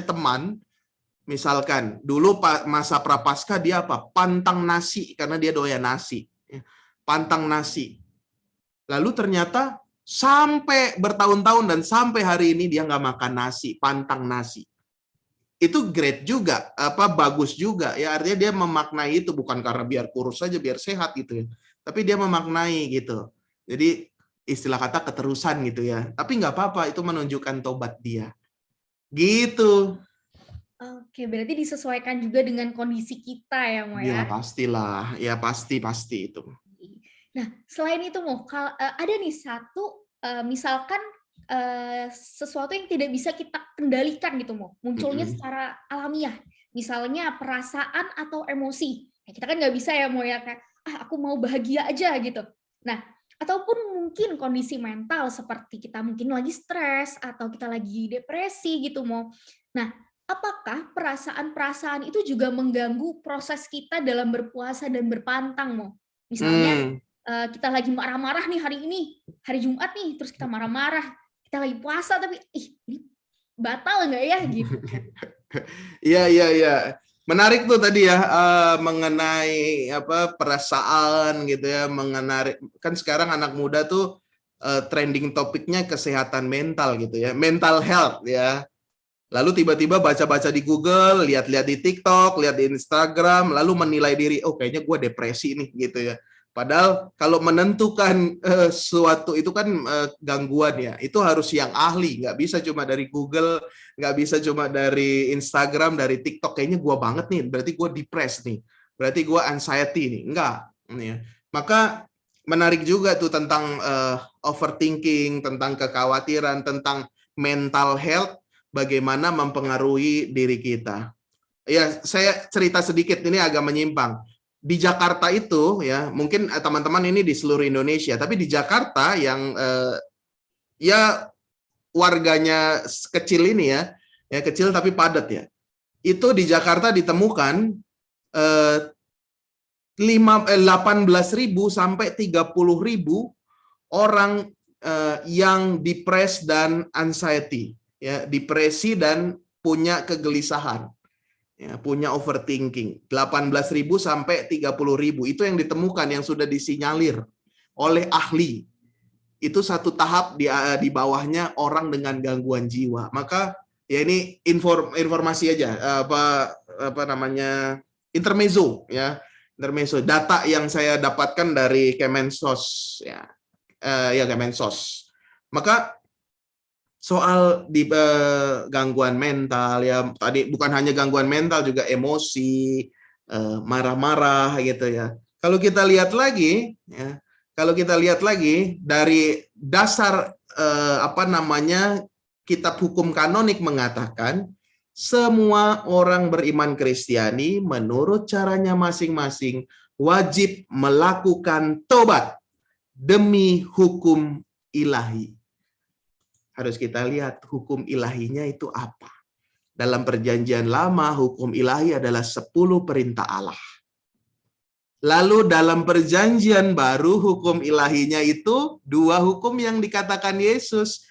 teman, misalkan dulu masa prapaskah dia pantang nasi karena dia doyan nasi. Pantang nasi. Lalu ternyata sampai bertahun-tahun dan sampai hari ini dia nggak makan nasi, pantang nasi. Itu great juga, bagus juga ya, artinya dia memaknai itu bukan karena biar kurus saja, biar sehat gitu ya, tapi dia memaknai gitu. Jadi istilah kata keterusan gitu ya, tapi nggak apa-apa, itu menunjukkan tobat dia gitu. Oke, berarti disesuaikan juga dengan kondisi kita ya, Mo ya. Ya pastilah, ya pasti itu. Nah, selain itu Mo, ada nih satu misalkan sesuatu yang tidak bisa kita kendalikan gitu Mo, munculnya secara alamiah, misalnya perasaan atau emosi. Nah, kita kan nggak bisa ya Mo ya, kayak aku mau bahagia aja gitu. Nah, ataupun mungkin kondisi mental seperti kita mungkin lagi stres atau kita lagi depresi gitu Mo. Nah, apakah perasaan-perasaan itu juga mengganggu proses kita dalam berpuasa dan berpantang Mo? Misalnya kita lagi marah-marah nih hari ini, hari Jumat nih, terus kita marah-marah, kita lagi puasa tapi ini batal nggak ya gitu. Iya. Menarik tuh tadi ya, mengenai perasaan gitu ya, mengenai kan sekarang anak muda tuh trending topiknya kesehatan mental gitu ya, mental health ya. Lalu tiba-tiba baca-baca di Google, lihat-lihat di TikTok, lihat di Instagram, lalu menilai diri, oh kayaknya gue depresi nih gitu ya. Padahal kalau menentukan suatu itu kan gangguan ya, itu harus yang ahli, nggak bisa cuma dari Google, nggak bisa cuma dari Instagram, dari TikTok, kayaknya gue banget nih, berarti gue depressed nih, berarti gue anxiety nih, enggak. Maka menarik juga tuh tentang overthinking, tentang kekhawatiran, tentang mental health, bagaimana mempengaruhi diri kita. Ya, saya cerita sedikit, ini agak menyimpang. di Jakarta itu ya, mungkin teman-teman ini di seluruh Indonesia, tapi di Jakarta yang ya warganya kecil ini ya kecil tapi padat ya. Itu di Jakarta ditemukan 18.000 sampai 30.000 orang yang depres dan anxiety, ya, depresi dan punya kegelisahan, ya, punya overthinking. 18.000 sampai 30.000 itu yang ditemukan, yang sudah disinyalir oleh ahli. Itu satu tahap di bawahnya orang dengan gangguan jiwa. Maka ya ini informasi aja, apa namanya, intermezzo ya, intermezzo, data yang saya dapatkan dari Kemensos ya, Kemensos. Maka soal di gangguan mental ya, tadi bukan hanya gangguan mental, juga emosi, marah-marah gitu ya. Kalau kita lihat lagi ya, kalau kita lihat lagi dari dasar apa namanya, kitab hukum kanonik mengatakan semua orang beriman Kristiani menurut caranya masing-masing wajib melakukan tobat demi hukum ilahi. Harus kita lihat hukum ilahinya itu apa. Dalam perjanjian lama, hukum ilahi adalah 10 perintah Allah. Lalu dalam perjanjian baru, hukum ilahinya itu 2 hukum yang dikatakan Yesus.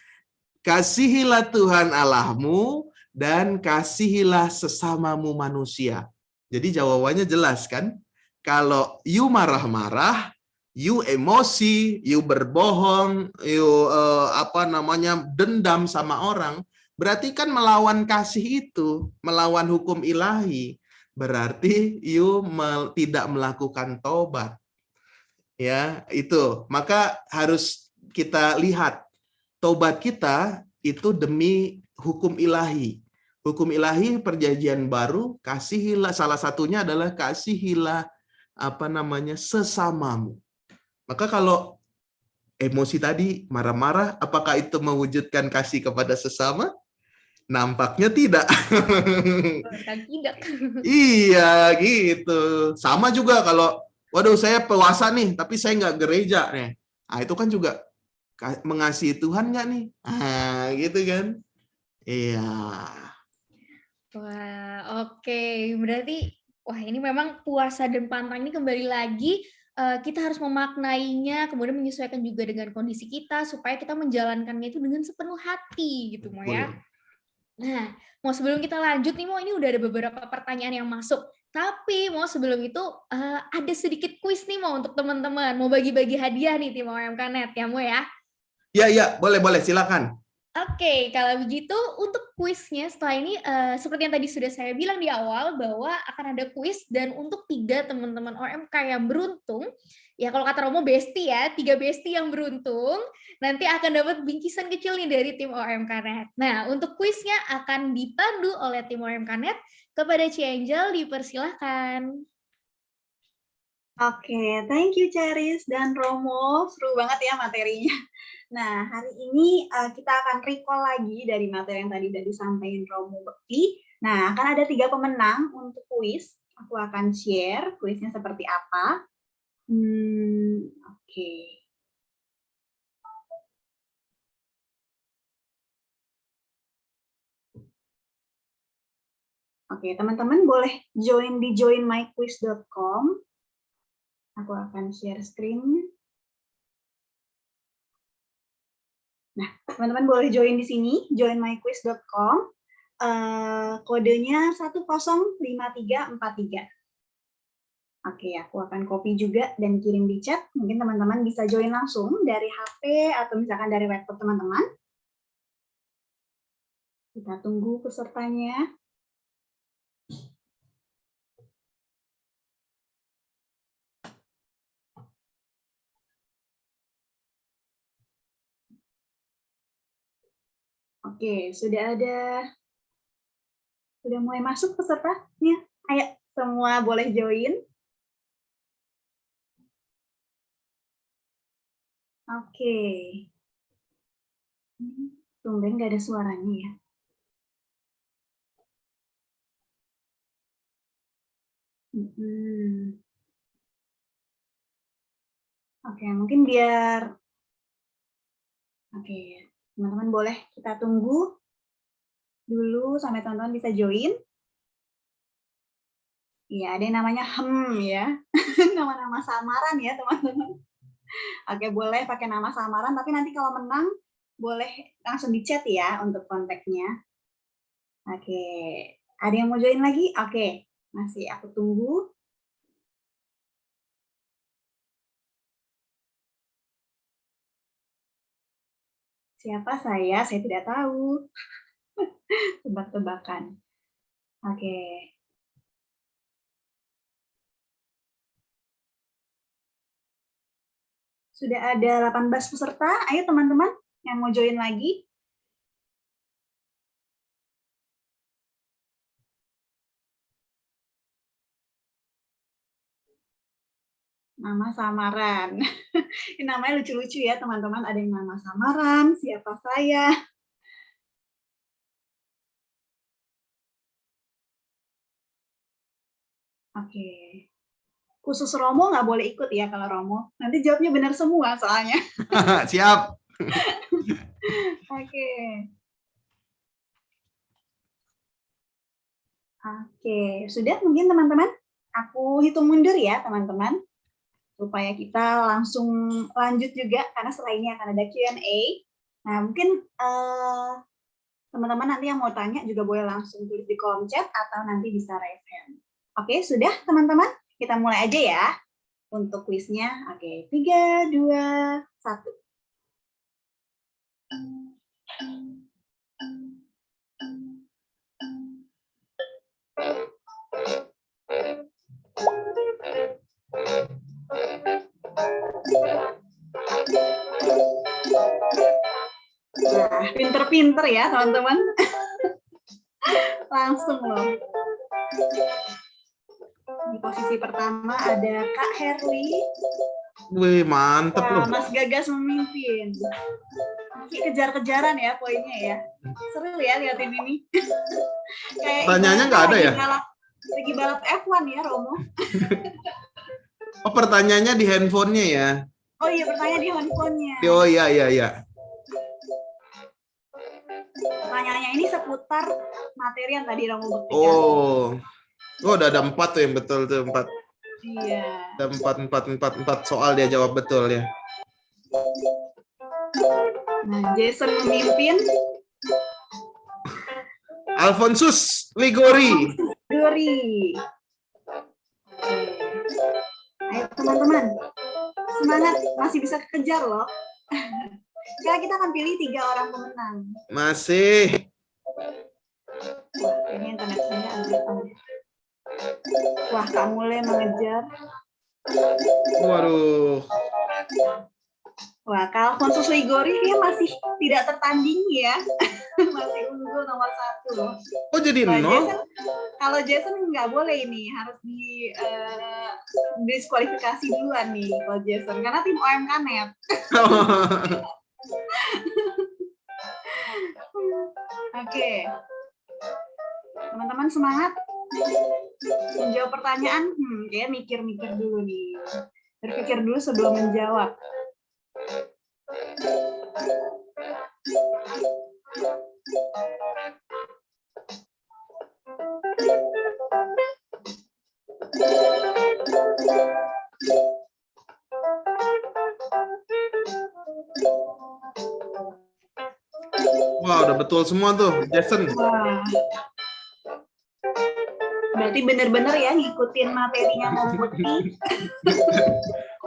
Kasihilah Tuhan Allahmu dan kasihilah sesamamu manusia. Jadi jawabannya jelas kan? Kalau you marah-marah, you emosi, you berbohong, you apa namanya, dendam sama orang, berarti kan melawan kasih itu, melawan hukum ilahi. Berarti you tidak melakukan tobat. Ya, itu. Maka harus kita lihat tobat kita itu demi hukum ilahi. Hukum ilahi perjanjian baru, kasihilah, salah satunya adalah kasihilah apa namanya, sesamamu. Maka kalau emosi tadi, marah-marah, apakah itu mewujudkan kasih kepada sesama? Nampaknya tidak. Tidak. Iya, gitu. Sama juga kalau, waduh saya puasa nih, tapi saya nggak gereja nih. Nah, itu kan juga mengasihi Tuhan nggak nih? Ah, gitu kan? Iya. Wah, oke. Berarti, wah ini memang puasa dan pantang ini kembali lagi kita harus memaknainya, kemudian menyesuaikan juga dengan kondisi kita supaya kita menjalankannya itu dengan sepenuh hati, gitu, Mo ya. Nah, mau sebelum kita lanjut nih, Mo, ini udah ada beberapa pertanyaan yang masuk. Tapi mau sebelum itu ada sedikit kuis nih, Mo, untuk teman-teman. Mau bagi-bagi hadiah nih tim OMKNet ya, Mo ya. Iya, boleh, silakan. Oke, kalau begitu untuk kuisnya setelah ini seperti yang tadi sudah saya bilang di awal bahwa akan ada kuis, dan untuk 3 teman-teman OMK yang beruntung, ya kalau kata Romo besti ya, 3 besti yang beruntung nanti akan dapat bingkisan kecil nih dari tim OMKNet. Nah, untuk kuisnya akan dipandu oleh tim OMKNet. Kepada Cianjel dipersilahkan. Oke, thank you Charis dan Romo, seru banget ya materinya. Nah, hari ini kita akan recall lagi dari materi yang tadi udah disampaikan Romo Bekti. Nah, akan ada 3 pemenang untuk kuis. Aku akan share kuisnya seperti apa. Oke. Oke, teman-teman boleh join di joinmyquiz.com. Aku akan share screen. Nah, teman-teman boleh join di sini, joinmyquiz.com. Kodenya 105343. Oke, aku akan copy juga dan kirim di chat. Mungkin teman-teman bisa join langsung dari HP atau misalkan dari laptop teman-teman. Kita tunggu pesertanya. Oke, sudah mulai masuk pesertanya. Ayo, semua boleh join. Oke. Tumben nggak ada suaranya ya. Oke, mungkin biar teman-teman boleh kita tunggu dulu sampai teman-teman bisa join. Iya, ada yang namanya ya. Nama-nama samaran ya, teman-teman. Oke, boleh pakai nama samaran, tapi nanti kalau menang boleh langsung di chat ya untuk kontaknya. Oke, ada yang mau join lagi? Oke, masih aku tunggu. Siapa saya? Saya tidak tahu. Tebak-tebakan. Oke. Sudah ada 18 peserta. Ayo teman-teman yang mau join lagi. Nama samaran. Ini namanya lucu-lucu ya teman-teman. Ada yang nama samaran, siapa saya. Oke. Khusus Romo nggak boleh ikut ya kalau Romo. Nanti jawabnya benar semua soalnya. Siap. Oke. Oke, sudah mungkin teman-teman. Aku hitung mundur ya teman-teman. Supaya kita langsung lanjut juga, karena setelah ini akan ada Q&A. Nah, mungkin teman-teman nanti yang mau tanya juga boleh langsung tulis di kolom chat atau nanti bisa raise hand. Oke, sudah teman-teman? Kita mulai aja ya untuk kuisnya. Oke, 3, 2, 1. Nah, pinter-pinter ya teman-teman. Langsung loh. Di posisi pertama ada Kak Herli. Wih, mantep loh. Mas Gagas memimpin. Masih kejar-kejaran ya poinnya ya. Seru ya liatin ini. Kayak Pertanyaannya nggak ada ya? Lagi balap F1 ya, Romo. Oh, pertanyaannya di handphonenya ya? Oh iya, pertanyaan di handphonenya. Oh iya. Pertanyaannya ini seputar materi yang tadi Romo buktikan. Oh, udah ada 4 tuh yang betul tuh, 4. Iya. Ada 4 soal dia jawab betul ya. Nah, Jason memimpin. Alfonsus Ligori. Ayo teman-teman, semangat, masih bisa kejar loh. Sekarang kita akan pilih 3 orang pemenang. Masih. Ini internet saya agak aneh. Wah, Kak Mule mengejar. Waduh. Wah, Kak Alfonsus Ligori dia masih tidak tertandingi ya. Masih unggul nomor 1 loh. Oh, jadi 0? Kalau Jason nggak boleh ini, harus diskualifikasi duluan nih kalau Jason, karena tim OMK net. Oke. Teman-teman semangat. Menjawab pertanyaan, kayak mikir-mikir dulu nih. Berpikir dulu sebelum menjawab. Wah, udah betul semua tuh, Jason. Wah. Berarti bener-bener ya ngikutin materinya Om Putih.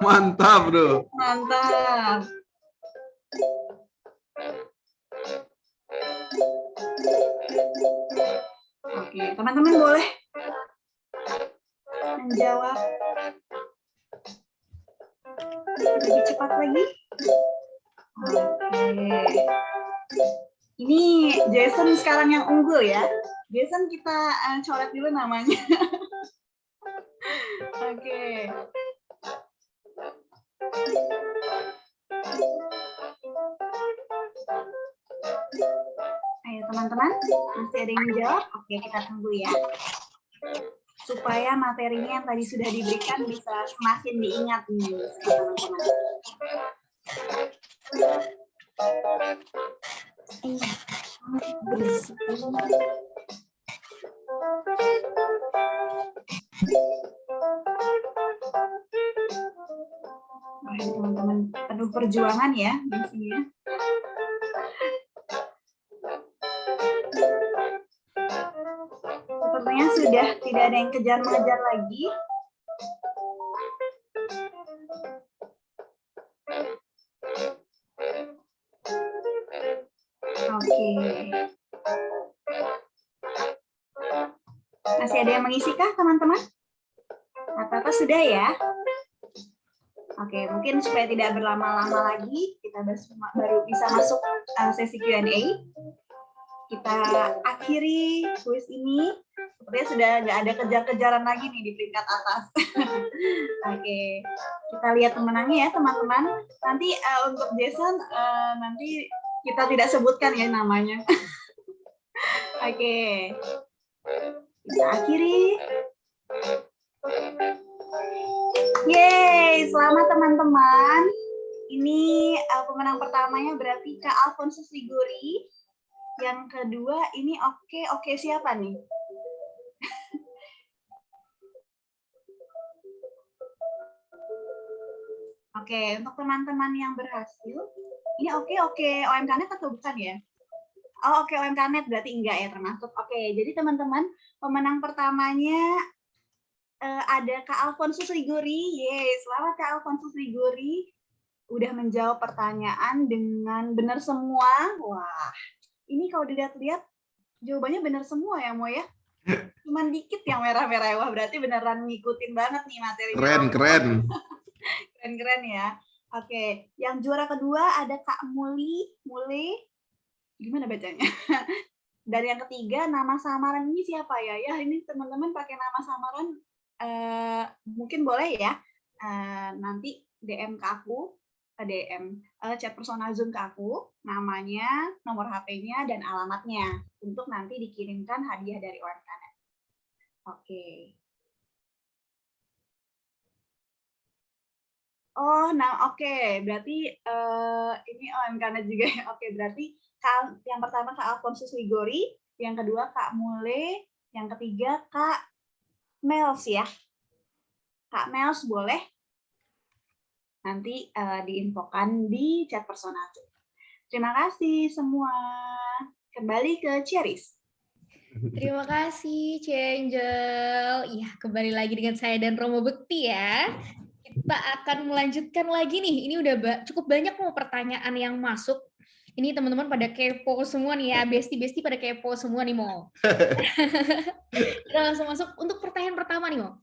Mantap, bro. Mantap. Oke, teman-teman boleh menjawab lebih cepat lagi. Oke. Ini Jason sekarang yang unggul ya. Jason kita coret dulu namanya. Oke. Ayo teman-teman, masih ada yang jawab? Oke, kita tunggu ya. Supaya supaya materinya yang tadi sudah diberikan bisa semakin diingat nih teman-teman. Teman-teman penuh perjuangan ya di sini. Sepertinya sudah tidak ada yang kejar-mengejar lagi. Oke. Masih ada yang mengisikah teman-teman? Apa-apa sudah ya? Oke, mungkin supaya tidak berlama-lama lagi, kita baru bisa masuk sesi Q&A. Kita akhiri kuis ini. Sepertinya sudah nggak ada kejar-kejaran lagi nih di peringkat atas. Oke, kita lihat pemenangnya ya teman-teman. Nanti untuk Jason, nanti kita tidak sebutkan ya namanya. Oke, kita akhiri. Yeay, selamat teman-teman. Ini pemenang pertamanya berarti Kak Alfonsus Liguri. Yang kedua ini oke siapa nih? Oke, untuk teman-teman yang berhasil, ini oke OMKNet atau bukan ya? Oh oke, OMKNet berarti enggak ya termasuk. Oke, jadi teman-teman pemenang pertamanya ada Kak Alfonsus Liguri. Yeay, selamat Kak Alfonsus Liguri. Udah menjawab pertanyaan dengan benar semua. Wah, ini kalau dilihat-lihat jawabannya benar semua ya Mo ya. Cuman dikit yang merah-merah. Wah, berarti beneran ngikutin banget nih materinya. Keren. Keren ya. Oke, yang juara kedua ada Kak Muli. Gimana bacanya? Dan yang ketiga nama samaran ini siapa ya? Ya ini teman-teman pakai nama samaran mungkin boleh ya. Nanti DM ke aku, chat personal Zoom ke aku, namanya, nomor HP-nya dan alamatnya untuk nanti dikirimkan hadiah dari OMKNet. Oke. Oh, nah oke. Berarti ini OMKNet juga ya. Oke, berarti yang pertama Kak Alfonsus Liguri, yang kedua Kak Mule, yang ketiga Kak Mels ya. Kak Mels boleh nanti diinfokan di chat personal. Terima kasih semua. Kembali ke Cheris. Terima kasih, Angel. Iya, kembali lagi dengan saya dan Romo Bekti ya. Kita akan melanjutkan lagi nih. Ini udah cukup banyak mau pertanyaan yang masuk. Ini teman-teman pada kepo semua nih ya. Besti-besti pada kepo semua nih, Mo. Kita langsung masuk untuk pertanyaan pertama nih, Mo.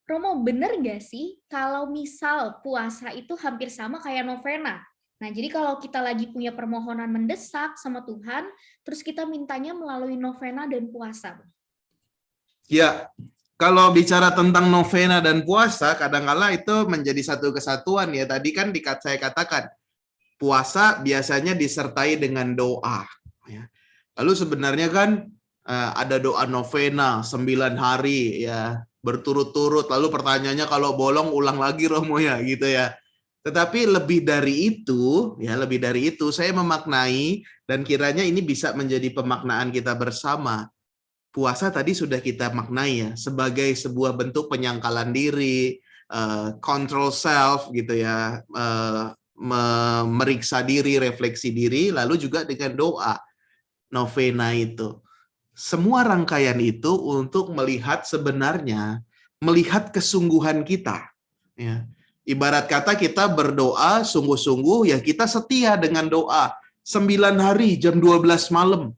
Romo, bener nggak sih kalau misal puasa itu hampir sama kayak novena? Nah, jadi kalau kita lagi punya permohonan mendesak sama Tuhan, terus kita mintanya melalui novena dan puasa. Ya, kalau bicara tentang novena dan puasa, kadang-kala itu menjadi satu kesatuan ya. Tadi kan saya katakan, puasa biasanya disertai dengan doa. Lalu sebenarnya kan ada doa novena 9 hari ya, berturut-turut. Lalu pertanyaannya kalau bolong ulang lagi Romo ya gitu ya. Tetapi lebih dari itu saya memaknai dan kiranya ini bisa menjadi pemaknaan kita bersama. Puasa tadi sudah kita maknai ya sebagai sebuah bentuk penyangkalan diri, control self gitu ya, memeriksa diri, refleksi diri, lalu juga dengan doa novena itu. Semua rangkaian itu untuk melihat kesungguhan kita. Ya. Ibarat kata kita berdoa sungguh-sungguh, ya kita setia dengan doa 9 hari jam 12 malam.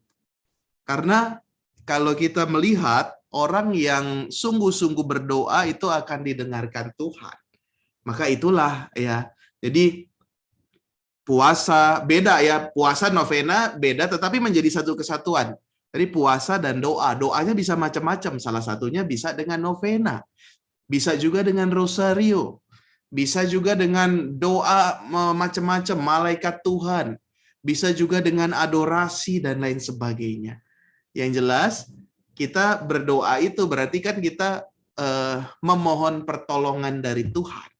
Karena kalau kita melihat orang yang sungguh-sungguh berdoa itu akan didengarkan Tuhan. Maka itulah ya. Jadi puasa beda ya, puasa novena beda tetapi menjadi satu kesatuan. Jadi puasa dan doa, doanya bisa macam-macam. Salah satunya bisa dengan novena, bisa juga dengan rosario, bisa juga dengan doa macam-macam, malaikat Tuhan, bisa juga dengan adorasi dan lain sebagainya. Yang jelas kita berdoa itu berarti kan kita memohon pertolongan dari Tuhan.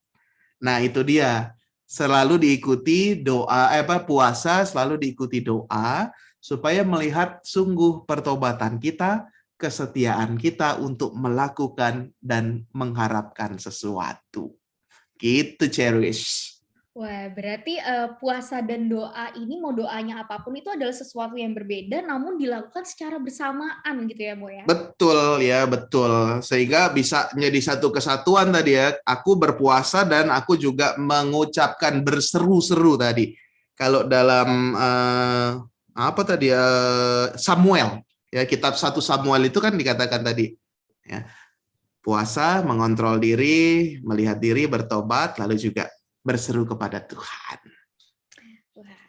Nah, itu dia. Selalu diikuti doa, puasa selalu diikuti doa supaya melihat sungguh pertobatan kita, kesetiaan kita untuk melakukan dan mengharapkan sesuatu. Gitu, Cherish. Wah, berarti puasa dan doa ini mau doanya apapun itu adalah sesuatu yang berbeda namun dilakukan secara bersamaan gitu ya, Mo ya. Betul ya, betul. Sehingga bisa menjadi satu kesatuan tadi ya. Aku berpuasa dan aku juga mengucapkan berseru-seru tadi. Kalau dalam apa tadi Samuel ya, kitab 1 Samuel itu kan dikatakan tadi ya. Puasa, mengontrol diri, melihat diri, bertobat, lalu juga berseru kepada Tuhan. Wah,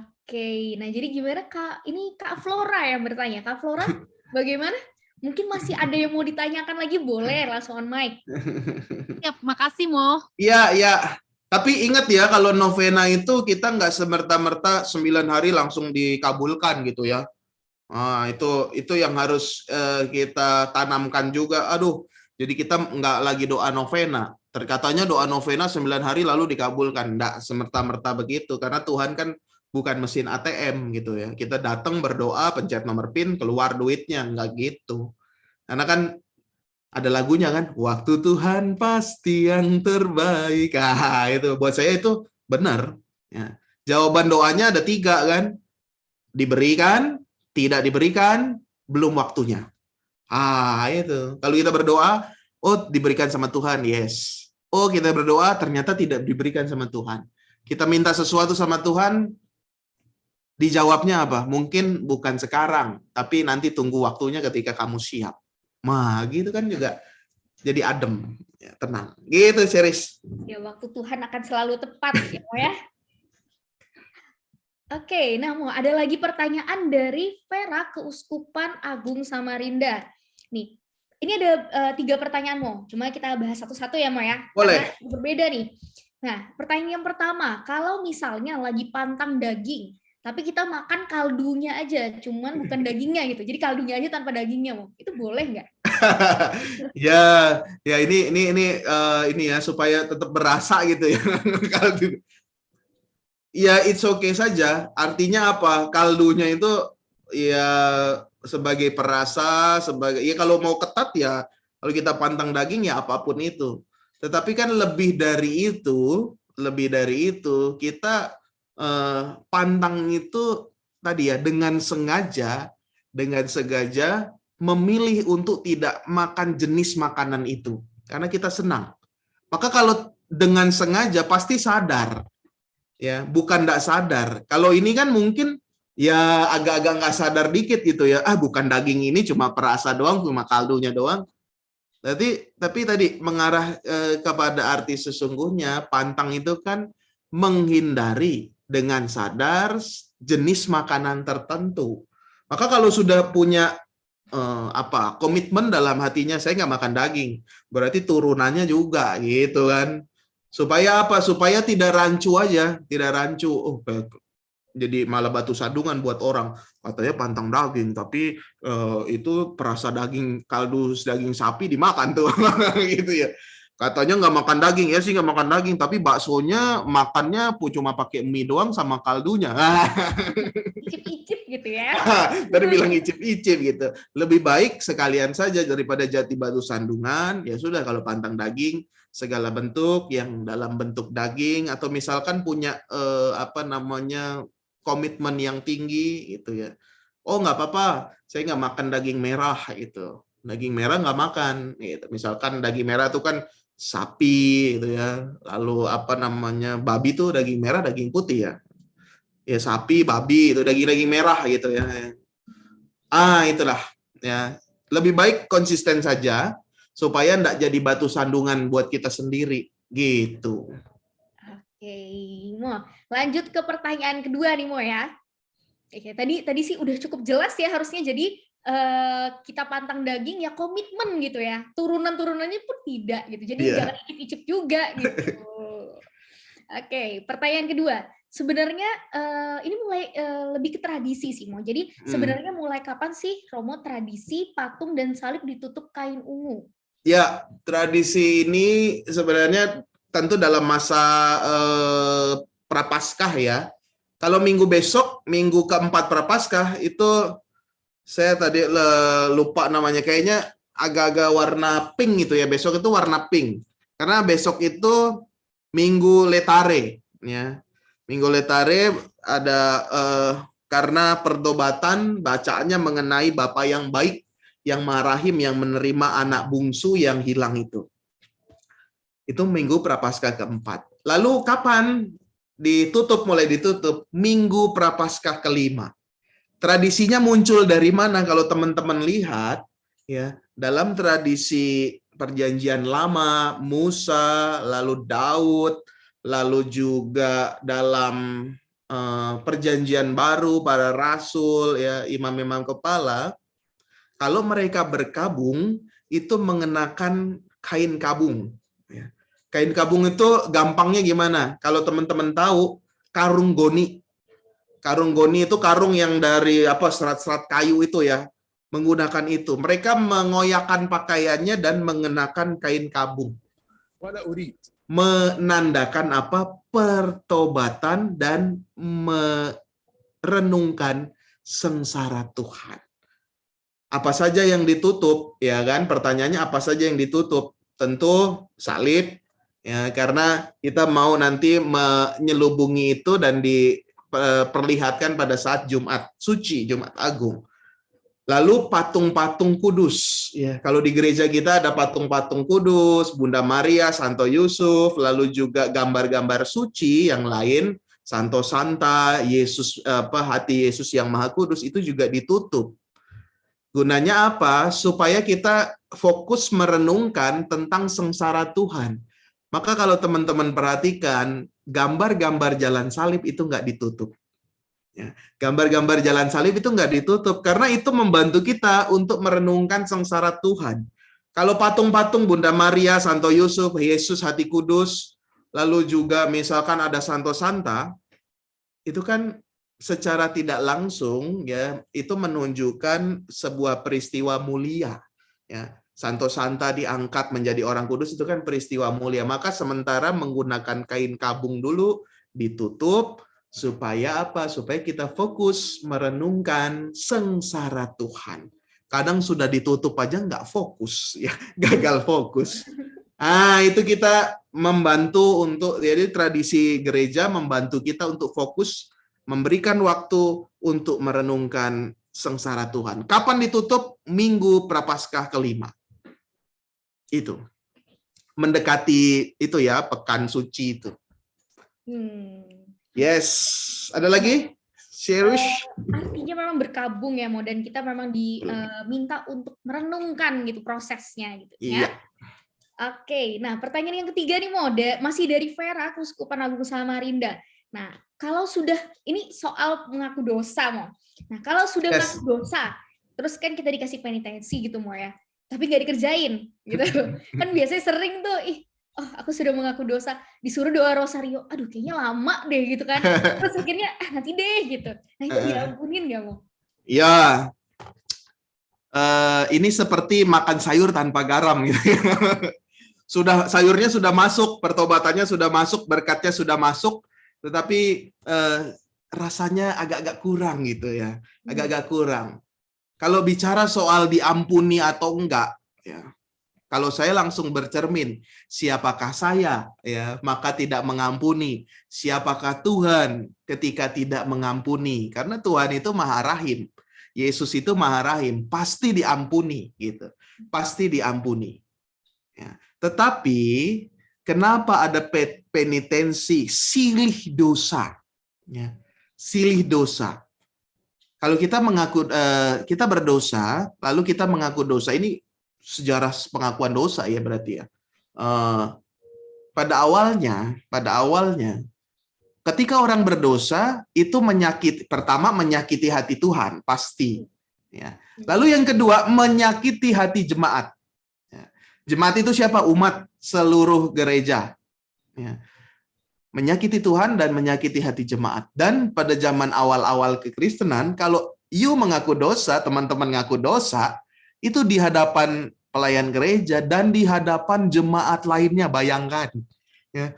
oke. Nah, jadi gimana Kak? Ini Kak Flora yang bertanya. Kak Flora, bagaimana? Mungkin masih ada yang mau ditanyakan lagi, boleh langsung on mic. Siap, makasih Mo. Iya, iya. Tapi ingat ya, kalau novena itu kita nggak semerta-merta 9 hari langsung dikabulkan gitu ya. Nah, itu yang harus kita tanamkan juga. Aduh, jadi kita nggak lagi doa novena. Terkatanya doa novena 9 hari lalu dikabulkan. Nggak semerta-merta begitu. Karena Tuhan kan bukan mesin ATM gitu ya. Kita datang berdoa, pencet nomor PIN, keluar duitnya. Nggak gitu. Karena kan ada lagunya kan, waktu Tuhan pasti yang terbaik. Itu buat saya itu benar. Ya. Jawaban doanya ada 3 kan. Diberikan, tidak diberikan, belum waktunya. Itu. Kalau kita berdoa, oh diberikan sama Tuhan, yes. Oh kita berdoa, ternyata tidak diberikan sama Tuhan. Kita minta sesuatu sama Tuhan, dijawabnya apa? Mungkin bukan sekarang, tapi nanti tunggu waktunya ketika kamu siap. Nah, gitu kan juga jadi adem, ya, tenang. Gitu, Ceris. Ya, waktu Tuhan akan selalu tepat ya, Mo ya. Oke, nah Mo, ada lagi pertanyaan dari Vera Keuskupan Agung Samarinda. Nih, ini ada 3 pertanyaan Mo. Cuma kita bahas satu-satu ya Mo ya. Boleh. Karena berbeda nih. Nah, pertanyaan yang pertama, kalau misalnya lagi pantang daging, tapi kita makan kaldunya aja, cuman bukan dagingnya gitu. Jadi kaldunya aja tanpa dagingnya Mo. Itu boleh nggak? ya ini ya supaya tetap berasa gitu ya. Kaldu. Ya it's okay saja. Artinya apa? Kaldunya itu ya sebagai perasa, sebagai ya kalau mau ketat ya kalau kita pantang daging ya apapun itu. Tetapi kan lebih dari itu kita pantang itu tadi ya dengan sengaja memilih untuk tidak makan jenis makanan itu karena kita senang. Maka kalau dengan sengaja pasti sadar. Ya, bukan tidak sadar. Kalau ini kan mungkin ya agak-agak nggak sadar dikit gitu ya. Bukan daging ini cuma perasa doang, cuma kaldunya doang. Tapi tadi mengarah kepada arti sesungguhnya, pantang itu kan menghindari dengan sadar jenis makanan tertentu. Maka kalau sudah punya komitmen dalam hatinya, saya nggak makan daging, berarti turunannya juga gitu kan. Supaya apa? Supaya tidak rancu aja, tidak rancu. Oh, jadi malah batu sandungan buat orang. Katanya pantang daging, tapi itu perasa daging, kaldu daging sapi dimakan tuh, gitu ya. Katanya nggak makan daging, ya sih nggak makan daging, tapi baksonya makannya cuma pakai mie doang sama kaldunya. Icip-icip gitu ya. Tadi bilang icip-icip gitu. Lebih baik sekalian saja daripada jati batu sandungan. Ya sudah, kalau pantang daging segala bentuk yang dalam bentuk daging atau misalkan punya komitmen yang tinggi gitu ya. Oh nggak apa-apa, saya nggak makan daging merah gitu. Daging merah nggak makan. Gitu. Misalkan daging merah itu kan sapi gitu ya. Lalu babi tuh daging merah, daging putih ya. Ya sapi, babi itu daging-daging merah gitu ya. Itulah ya. Lebih baik konsisten saja supaya enggak jadi batu sandungan buat kita sendiri gitu. Oke, Mo. Lanjut ke pertanyaan kedua nih Mo ya. Oke, tadi sih udah cukup jelas ya harusnya, jadi kita pantang daging ya komitmen gitu ya. Turunan-turunannya pun tidak gitu. Jadi jangan icip-icip juga gitu. Oke, pertanyaan kedua. Sebenarnya ini mulai lebih ke tradisi sih Mo. Jadi sebenarnya mulai kapan sih Romo tradisi patung dan salib ditutup kain ungu? Ya, tradisi ini sebenarnya tentu dalam masa Prapaskah ya. Kalau minggu besok, minggu keempat Prapaskah itu saya tadi lupa namanya, kayaknya agak-agak warna pink gitu ya. Besok itu warna pink. Karena besok itu Minggu Letare ya. Minggu Letare ada karena pertobatan bacaannya mengenai Bapa yang baik, yang Maha Rahim, yang menerima anak bungsu yang hilang itu. Itu Minggu Prapaskah keempat. Lalu kapan mulai ditutup? Minggu Prapaskah kelima. Tradisinya muncul dari mana? Kalau teman-teman lihat ya, dalam tradisi Perjanjian Lama, Musa, lalu Daud, lalu juga dalam Perjanjian Baru para rasul ya, imam-imam kepala, kalau mereka berkabung itu mengenakan kain kabung ya. Kain kabung itu gampangnya gimana? Kalau teman-teman tahu karung goni. Karung goni itu karung yang dari serat-serat kayu itu ya, menggunakan itu. Mereka mengoyakkan pakaiannya dan mengenakan kain kabung. Menandakan pertobatan dan merenungkan sengsara Tuhan. Apa saja yang ditutup, ya kan? Pertanyaannya apa saja yang ditutup? Tentu salib, ya, karena kita mau nanti menyelubungi itu dan diperlihatkan pada saat Jumat Suci, Jumat Agung. Lalu patung-patung kudus, ya. Kalau di gereja kita ada patung-patung kudus, Bunda Maria, Santo Yusuf, lalu juga gambar-gambar suci yang lain, Santo Santa, Yesus, hati Yesus yang Maha Kudus itu juga ditutup. Gunanya apa? Supaya kita fokus merenungkan tentang sengsara Tuhan. Maka kalau teman-teman perhatikan, gambar-gambar jalan salib itu nggak ditutup. Ya, gambar-gambar jalan salib itu nggak ditutup, karena itu membantu kita untuk merenungkan sengsara Tuhan. Kalau patung-patung Bunda Maria, Santo Yusuf, Yesus Hati Kudus, lalu juga misalkan ada Santo Santa, itu kan secara tidak langsung ya itu menunjukkan sebuah peristiwa mulia ya. Santo Santa diangkat menjadi orang kudus itu kan peristiwa mulia. Maka sementara menggunakan kain kabung dulu ditutup supaya apa? Supaya kita fokus merenungkan sengsara Tuhan. Kadang sudah ditutup aja nggak fokus ya, gagal fokus. Itu kita membantu untuk, jadi tradisi gereja membantu kita untuk fokus, memberikan waktu untuk merenungkan sengsara Tuhan. Kapan ditutup? Minggu Prapaskah kelima. Itu. Mendekati itu ya, pekan suci itu. Yes. Ada lagi? Serius? Artinya memang berkabung ya, Mo, dan kita memang diminta untuk merenungkan gitu prosesnya gitu ya. Iya. Oke, nah pertanyaan yang ketiga nih, Mo, masih dari Vera, Keuskupan Agung Samarinda. Nah, kalau sudah, ini soal mengaku dosa, Mo. Nah, kalau sudah mengaku dosa, terus kan kita dikasih penitensi gitu, Mo ya, tapi nggak dikerjain, gitu. Kan biasanya sering tuh, aku sudah mengaku dosa, disuruh doa rosario, aduh kayaknya lama deh gitu kan. Terus akhirnya, nanti deh gitu. Nah, itu diampunin nggak, Mo? Ya, ini seperti makan sayur tanpa garam gitu. Sayurnya sudah masuk, pertobatannya sudah masuk, berkatnya sudah masuk, tetapi rasanya agak-agak kurang gitu ya, agak-agak kurang. Kalau bicara soal diampuni atau enggak, ya, kalau saya langsung bercermin, siapakah saya, ya, maka tidak mengampuni. Siapakah Tuhan ketika tidak mengampuni? Karena Tuhan itu Maha Rahim, Yesus itu Maha Rahim, pasti diampuni gitu, pasti diampuni. Ya. Tetapi kenapa ada penitensi silih dosa? Ya. Silih dosa. Kalau kita mengaku kita berdosa, lalu kita mengaku dosa, ini sejarah pengakuan dosa ya berarti ya. Pada awalnya, ketika orang berdosa itu pertama menyakiti hati Tuhan pasti. Ya. Lalu yang kedua menyakiti hati jemaat. Ya. Jemaat itu siapa? Umat seluruh gereja. Ya. Menyakiti Tuhan dan menyakiti hati jemaat. Dan pada zaman awal-awal kekristenan, kalau you mengaku dosa, teman-teman ngaku dosa, itu di hadapan pelayan gereja dan di hadapan jemaat lainnya. Bayangkan, ya,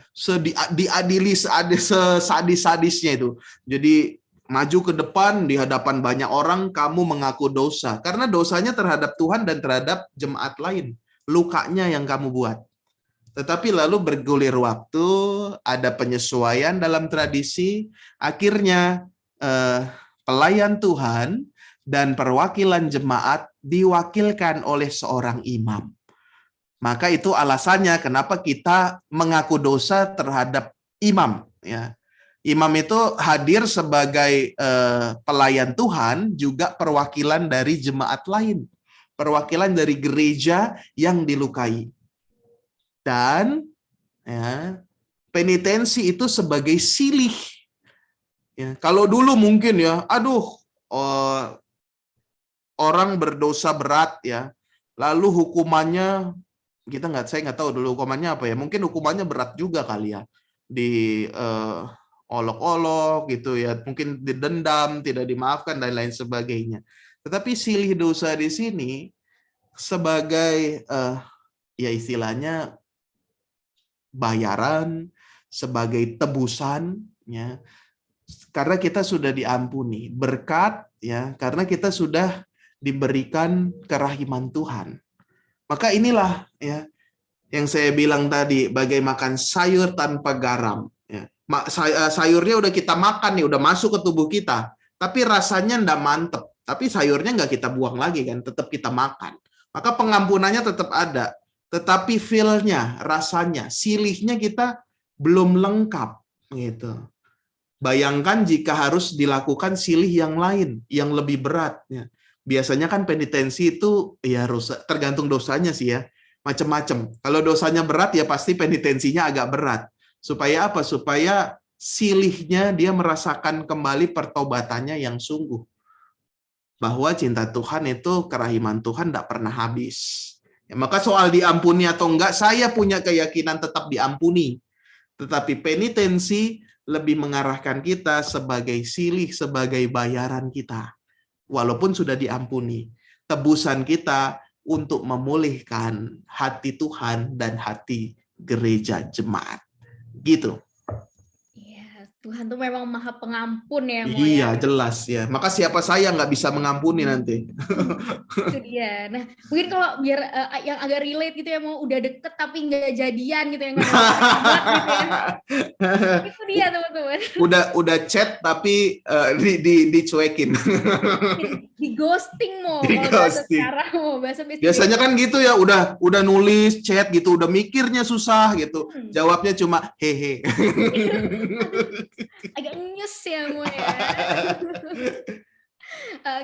diadili sesadis-sadisnya itu. Jadi maju ke depan di hadapan banyak orang, kamu mengaku dosa karena dosanya terhadap Tuhan dan terhadap jemaat lain. Lukanya yang kamu buat. Tetapi lalu bergulir waktu, ada penyesuaian dalam tradisi, akhirnya pelayan Tuhan dan perwakilan jemaat diwakilkan oleh seorang imam. Maka itu alasannya kenapa kita mengaku dosa terhadap imam. Ya. Imam itu hadir sebagai pelayan Tuhan, juga perwakilan dari jemaat lain. Perwakilan dari gereja yang dilukai. Dan ya, penitensi itu sebagai silih. Ya, kalau dulu mungkin ya, orang berdosa berat ya, lalu hukumannya saya nggak tahu dulu hukumannya apa ya. Mungkin hukumannya berat juga kali ya, di olok-olok gitu ya, mungkin didendam, tidak dimaafkan dan lain sebagainya. Tetapi silih dosa di sini sebagai ya istilahnya bayaran, sebagai tebusan, ya, karena kita sudah diampuni, berkat, ya, karena kita sudah diberikan kerahiman Tuhan. Maka inilah ya yang saya bilang tadi, bagai makan sayur tanpa garam. Ya. Sayurnya udah kita makan nih, udah masuk ke tubuh kita, tapi rasanya nggak mantep. Tapi sayurnya nggak kita buang lagi kan, tetap kita makan. Maka pengampunannya tetap ada. Tetapi feel-nya, rasanya, silihnya kita belum lengkap gitu. Bayangkan jika harus dilakukan silih yang lain, yang lebih berat. Ya. Biasanya kan penitensi itu ya tergantung dosanya sih ya, macam-macam. Kalau dosanya berat ya pasti penitensinya agak berat. Supaya apa? Supaya silihnya dia merasakan kembali pertobatannya yang sungguh. Bahwa cinta Tuhan itu, kerahiman Tuhan tidak pernah habis. Ya, maka soal diampuni atau enggak, saya punya keyakinan tetap diampuni. Tetapi penitensi lebih mengarahkan kita sebagai silih, sebagai bayaran kita. Walaupun sudah diampuni. Tebusan kita untuk memulihkan hati Tuhan dan hati gereja jemaat. Gitu. Tuhan tuh memang maha pengampun ya, Mo, iya, ya. jelas ya. Maka siapa saya nggak bisa mengampuni nanti. Itu dia. Nah, mungkin kalau biar yang agak relate gitu ya, mau udah deket tapi nggak jadian gitu ya, nggak gitu ya. Itu dia teman-teman. Udah chat tapi dicuekin. Di ghosting Mo. Di ghosting. Biasanya kan gitu ya, udah nulis chat gitu, udah mikirnya susah gitu. Jawabnya cuma hehe. Agak nyes ya Mo ya.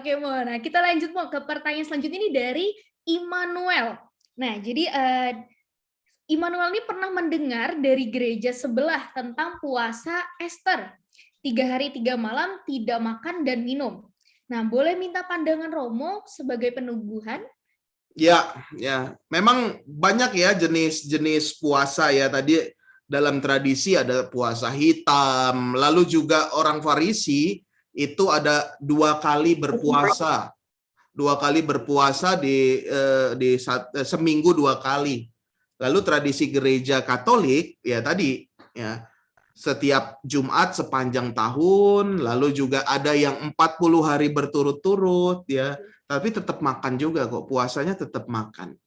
Oke Mo, nah kita lanjut Mo ke pertanyaan selanjutnya ini dari Immanuel. Nah jadi Immanuel ini pernah mendengar dari gereja sebelah tentang puasa Esther. 3 hari 3 malam tidak makan dan minum. Nah boleh minta pandangan Romo sebagai penubuhan? Ya, memang banyak ya jenis-jenis puasa ya. Tadi dalam tradisi ada puasa hitam, lalu juga orang Farisi itu ada 2 kali berpuasa. 2 kali berpuasa di seminggu 2 kali. Lalu tradisi gereja Katolik ya tadi ya setiap Jumat sepanjang tahun, lalu juga ada yang 40 hari berturut-turut ya, tapi tetap makan juga kok, puasanya tetap makan.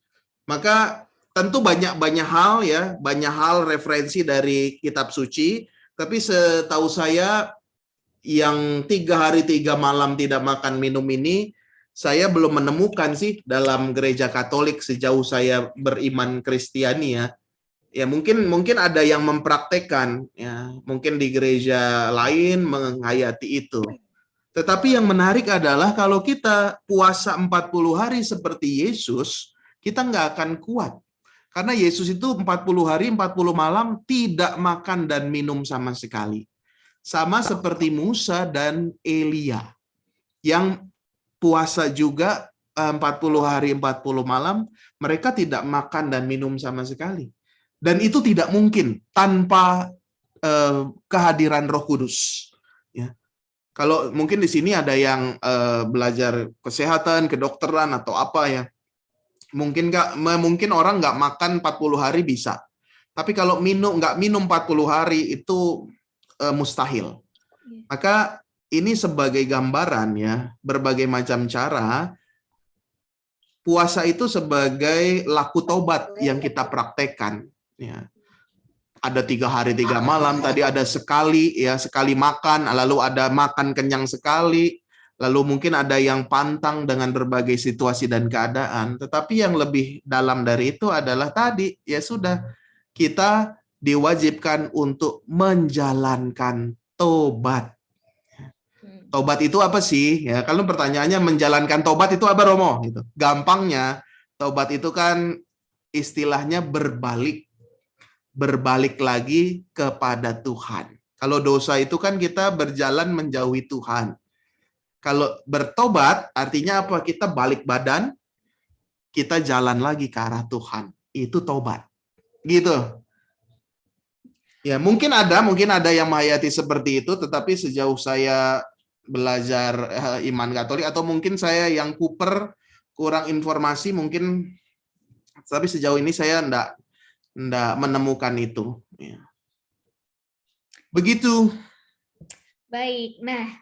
Maka tentu banyak hal ya, banyak hal referensi dari kitab suci, tapi setahu saya yang 3 hari 3 malam tidak makan minum ini, saya belum menemukan sih dalam gereja Katolik sejauh saya beriman Kristiani ya. Ya mungkin ada yang mempraktekkan ya, mungkin di gereja lain menghayati itu. Tetapi yang menarik adalah kalau kita puasa 40 hari seperti Yesus, kita nggak akan kuat. Karena Yesus itu 40 hari, 40 malam tidak makan dan minum sama sekali. Sama seperti Musa dan Elia. Yang puasa juga 40 hari, 40 malam, mereka tidak makan dan minum sama sekali. Dan itu tidak mungkin tanpa kehadiran Roh Kudus. Ya. Kalau mungkin di sini ada yang belajar kesehatan, kedokteran, atau apa ya. Mungkin orang nggak makan 40 hari bisa. Tapi kalau nggak minum 40 hari itu mustahil. Maka ini sebagai gambaran ya, berbagai macam cara puasa itu sebagai laku taubat yang kita praktekkan. Ya. Ada 3 hari 3 malam, tadi ada sekali makan, lalu ada makan kenyang sekali, lalu mungkin ada yang pantang dengan berbagai situasi dan keadaan. Tetapi yang lebih dalam dari itu adalah tadi, ya sudah, kita diwajibkan untuk menjalankan tobat. Tobat itu apa sih? Ya, kalau pertanyaannya menjalankan tobat itu apa, Romo? Gitu. Gampangnya, tobat itu kan istilahnya berbalik lagi kepada Tuhan. Kalau dosa itu kan kita berjalan menjauhi Tuhan. Kalau bertobat artinya apa? Kita balik badan, kita jalan lagi ke arah Tuhan. Itu tobat. Gitu. Ya, mungkin ada yang menghayati seperti itu, tetapi sejauh saya belajar iman Katolik, atau mungkin saya yang kurang informasi mungkin, tapi sejauh ini saya enggak menemukan itu. Ya. Begitu. Baik, nah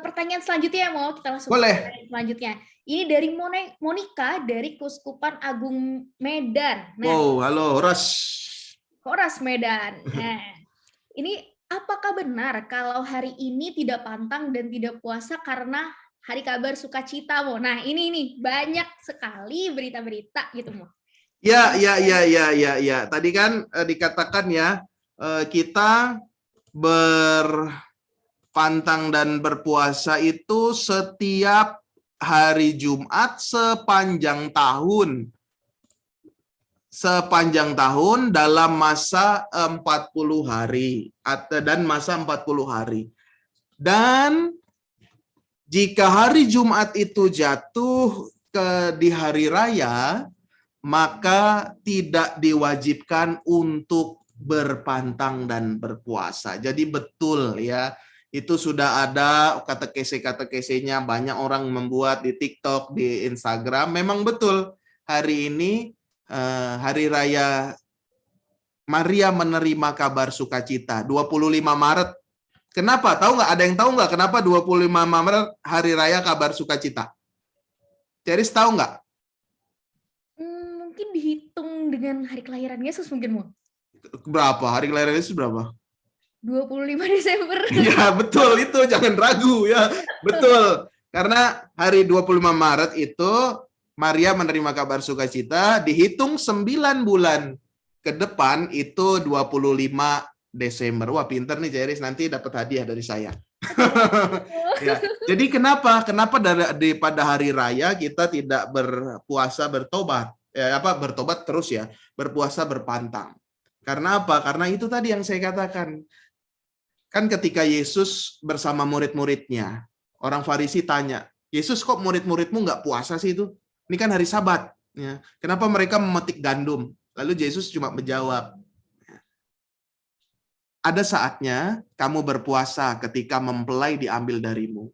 pertanyaan selanjutnya mau kita langsung Boleh. ke pertanyaan selanjutnya. Ini dari Monica dari Keuskupan Agung Medan. Nah, Halo, Horas Medan. Nah, ini apakah benar kalau hari ini tidak pantang dan tidak puasa karena hari kabar sukacita, Mo? Nah, ini banyak sekali berita-berita gitu, Mo. Ya. Tadi kan dikatakan ya, kita berpantang dan berpuasa itu setiap hari Jumat sepanjang tahun. Dalam masa 40 hari dan masa 40 hari. Dan jika hari Jumat itu jatuh di hari raya, maka tidak diwajibkan untuk berpantang dan berpuasa. Jadi betul ya, itu sudah ada katekese-katekesenya, banyak orang membuat di TikTok, di Instagram. Memang betul hari ini hari raya Maria menerima kabar sukacita 25 Maret. Kenapa? Ada yang tahu nggak kenapa 25 Maret hari raya kabar sukacita? Ceris tahu nggak? Mungkin dihitung dengan hari kelahiran Yesus mungkin, Mo. Berapa? Hari kelahiran Yesus berapa? 25 Desember. Ya, betul itu, jangan ragu ya. Betul. Karena hari 25 Maret itu Maria menerima kabar sukacita, dihitung 9 bulan ke depan itu 25 Desember. Wah, pinter nih Ceris, nanti dapat hadiah dari saya. Ya. Jadi kenapa pada hari raya kita tidak berpuasa bertobat? Bertobat terus ya, berpuasa berpantang. Karena apa? Karena itu tadi yang saya katakan. Kan ketika Yesus bersama murid-muridnya, orang Farisi tanya, Yesus kok murid-muridmu nggak puasa sih itu? Ini kan hari Sabat. Ya. Kenapa mereka memetik gandum? Lalu Yesus cuma menjawab, ada saatnya kamu berpuasa ketika mempelai diambil darimu.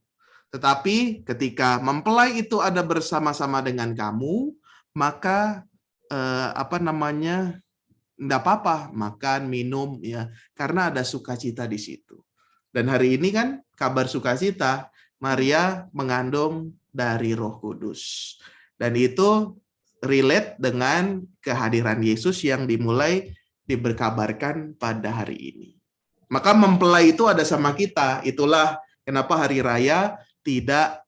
Tetapi ketika mempelai itu ada bersama-sama dengan kamu, maka enggak apa-apa makan, minum ya, karena ada sukacita di situ. Dan hari ini kan kabar sukacita, Maria mengandung dari Roh Kudus. Dan itu relate dengan kehadiran Yesus yang dimulai diberkabarkan pada hari ini. Maka mempelai itu ada sama kita. Itulah kenapa hari raya tidak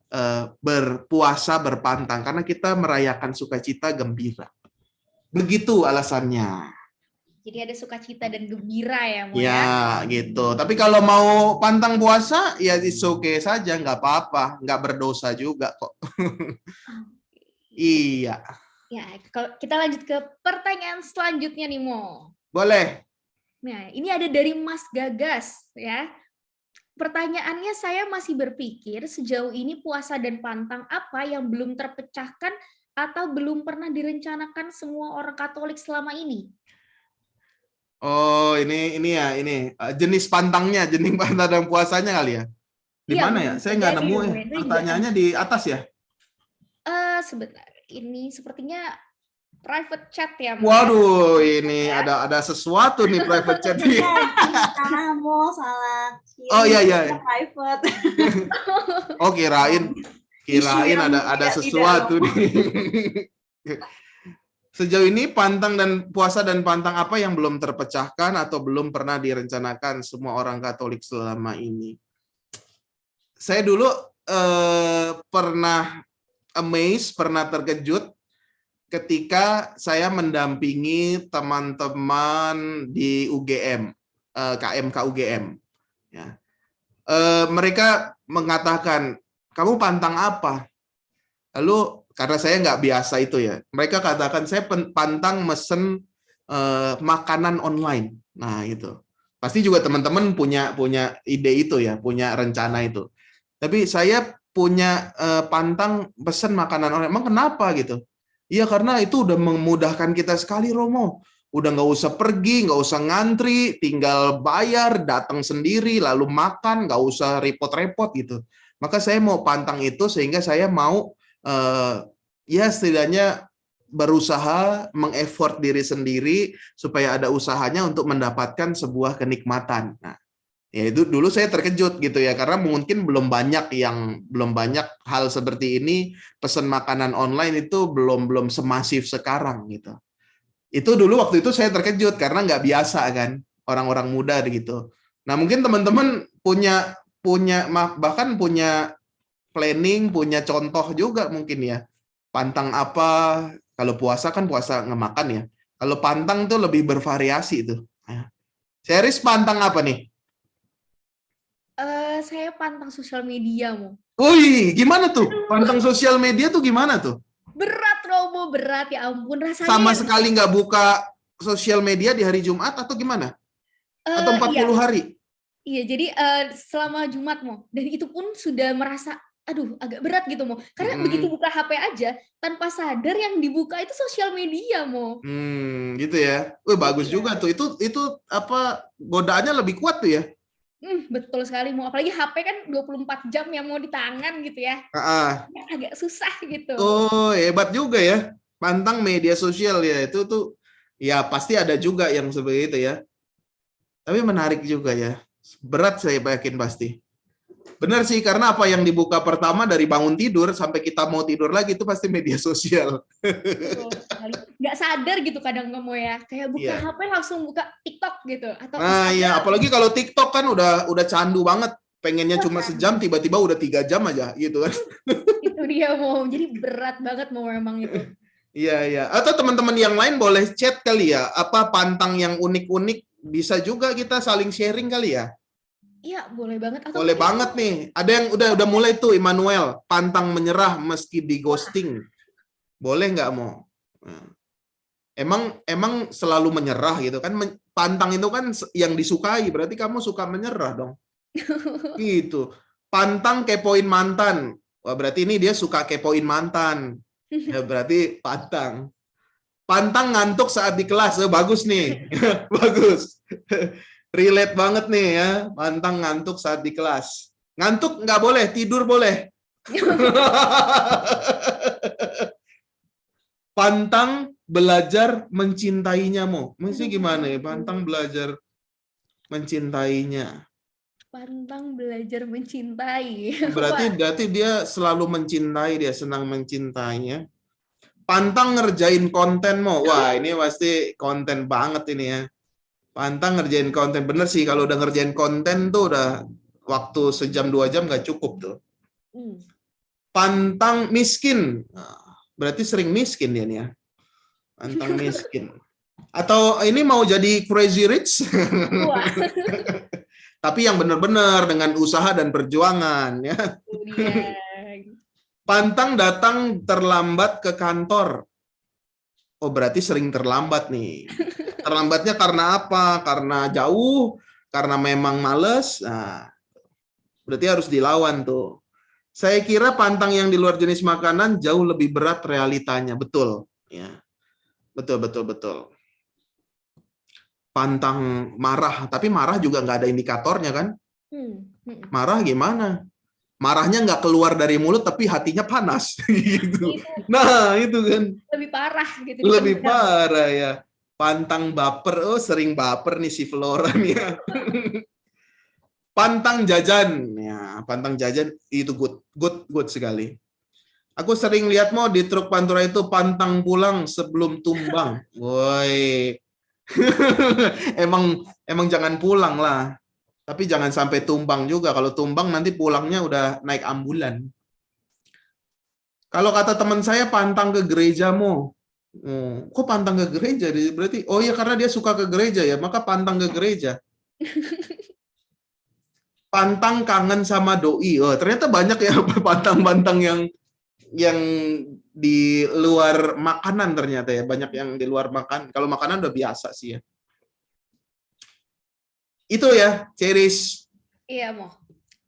berpuasa berpantang, karena kita merayakan sukacita gembira. Begitu alasannya. Jadi ada sukacita dan gembira ya, Mo, ya? Gitu. Tapi kalau mau pantang puasa, ya it's okay saja, nggak apa-apa, nggak berdosa juga kok. Iya. Ya, kalau kita lanjut ke pertanyaan selanjutnya nih, Mo. Boleh. Nah, ini ada dari Mas Gagas ya. Pertanyaannya, saya masih berpikir sejauh ini puasa dan pantang apa yang belum terpecahkan atau belum pernah direncanakan semua orang Katolik selama ini? Oh, ini jenis pantangnya, jenis pantang dan puasanya kali ya. Di mana ya? Saya nggak nemu. Pertanyaannya di atas ya? Sebentar. Ini sepertinya private chat ya, Mo? Waduh, ini ada sesuatu nih private chat nih. Salah Mo, salah. Oh iya iya. Private. Oh kirain yang ada tidak sesuatu Romo. nih. Sejauh ini pantang dan puasa dan pantang apa yang belum terpecahkan atau belum pernah direncanakan semua orang Katolik selama ini? Saya dulu pernah amazed, pernah terkejut ketika saya mendampingi teman-teman di UGM, KMK UGM. Ya. Mereka mengatakan, kamu pantang apa? Lalu karena saya nggak biasa itu ya, mereka katakan saya pantang mesen makanan online. Nah itu pasti juga teman-teman punya ide itu ya, punya rencana itu. Tapi saya punya pantang pesen makanan online. Emang kenapa gitu? Iya karena itu udah memudahkan kita sekali, Romo. Udah nggak usah pergi, nggak usah ngantri, tinggal bayar, datang sendiri, lalu makan, nggak usah repot-repot gitu. Maka saya mau pantang itu sehingga saya mau ya setidaknya berusaha mengeffort diri sendiri supaya ada usahanya untuk mendapatkan sebuah kenikmatan. Nah, ya itu dulu saya terkejut gitu ya karena mungkin belum banyak hal seperti ini, pesan makanan online itu belum semasif sekarang gitu. Itu dulu waktu itu saya terkejut karena nggak biasa kan orang-orang muda gitu. Nah, mungkin teman-teman punya bahkan punya planning, punya contoh juga mungkin ya. Pantang apa? Kalau puasa kan puasa ngemakan ya. Kalau pantang tuh lebih bervariasi tuh. Series pantang apa nih? Saya pantang sosial media, Mo. Wih, gimana tuh? Pantang sosial media tuh gimana tuh? Berat, Romo, berat. Ya ampun, rasanya. Sama sekali nggak buka sosial media di hari Jumat atau gimana? Atau 40 iya. hari? Iya, jadi selama Jumat, Mo. Dan itu pun sudah merasa aduh agak berat gitu, Mo. Karena begitu buka HP aja tanpa sadar yang dibuka itu sosial media, Mo. Gitu ya. Bagus juga tuh. Itu apa godaannya lebih kuat tuh ya? Betul sekali, Mo. Apalagi HP kan 24 jam yang mau di tangan gitu ya. Agak susah gitu. Oh, hebat juga ya. Pantang media sosial ya. Itu tuh ya pasti ada juga yang seperti itu ya. Tapi menarik juga ya. Berat saya yakin pasti. Benar sih, karena apa yang dibuka pertama dari bangun tidur sampai kita mau tidur lagi itu pasti media sosial. Nggak sadar gitu kadang kamu ya, kayak buka HP langsung buka TikTok gitu. Atau ya apalagi kalau TikTok kan udah candu banget. Pengennya cuma sejam, tiba-tiba udah 3 jam aja gitu kan. Itu dia, Mo. Jadi berat banget, Mo, memang itu. Iya. Atau teman-teman yang lain boleh chat kali ya. Apa pantang yang unik-unik, bisa juga kita saling sharing kali ya. Iya, boleh banget. Atau boleh banget nih. Ada yang udah mulai tuh, Immanuel, pantang menyerah meski di ghosting. Boleh nggak, Mo? Emang selalu menyerah gitu kan? Pantang itu kan yang disukai, berarti kamu suka menyerah dong. Gitu. Pantang kepoin mantan. Wah, berarti ini dia suka kepoin mantan. Ya berarti pantang. Pantang ngantuk saat di kelas. Bagus nih. Bagus. Relate banget nih ya, pantang ngantuk saat di kelas. Ngantuk nggak boleh, tidur boleh. Pantang belajar mencintainya, Mo. Maksudnya gimana ya? Pantang belajar mencintainya. Pantang belajar mencintai. Berarti dia selalu mencintai, dia senang mencintainya. Pantang ngerjain konten, Mo. Wah, ini pasti konten banget ini ya. Pantang ngerjain konten. Bener sih, kalau udah ngerjain konten tuh udah waktu sejam 2 jam nggak cukup tuh. Pantang miskin. Berarti sering miskin dia nih ya. Pantang miskin. Atau ini mau jadi crazy rich? Tapi yang benar-benar dengan usaha dan perjuangan ya. Pantang datang terlambat ke kantor. Oh, berarti sering terlambat nih. Terlambatnya karena apa? Karena jauh, karena memang males. Nah, berarti harus dilawan tuh. Saya kira pantang yang di luar jenis makanan jauh lebih berat realitanya. Betul. Ya. Betul. Pantang marah. Tapi marah juga nggak ada indikatornya kan? Marah gimana? Marahnya nggak keluar dari mulut, tapi hatinya panas. Gitu. Itu Nah, itu kan. lebih parah gitu. Lebih dipendam. parah ya. Pantang baper. Oh, sering baper nih si Flora nih ya. Pantang jajan. Ya, pantang jajan itu good sekali. Aku sering lihat mau di truk Pantura itu pantang pulang sebelum tumbang. Woi. emang jangan pulang lah. Tapi jangan sampai tumbang juga. Kalau tumbang nanti pulangnya udah naik ambulan. Kalau kata teman saya pantang ke gerejamu. Kok pantang ke gereja? Berarti, oh iya karena dia suka ke gereja ya, maka pantang ke gereja. Pantang kangen sama doi. Oh, ternyata banyak ya pantang-pantang yang di luar makanan ternyata ya. Banyak yang di luar makan. Kalau makanan udah biasa sih ya. Itu ya, Ceris. Iya, Mo.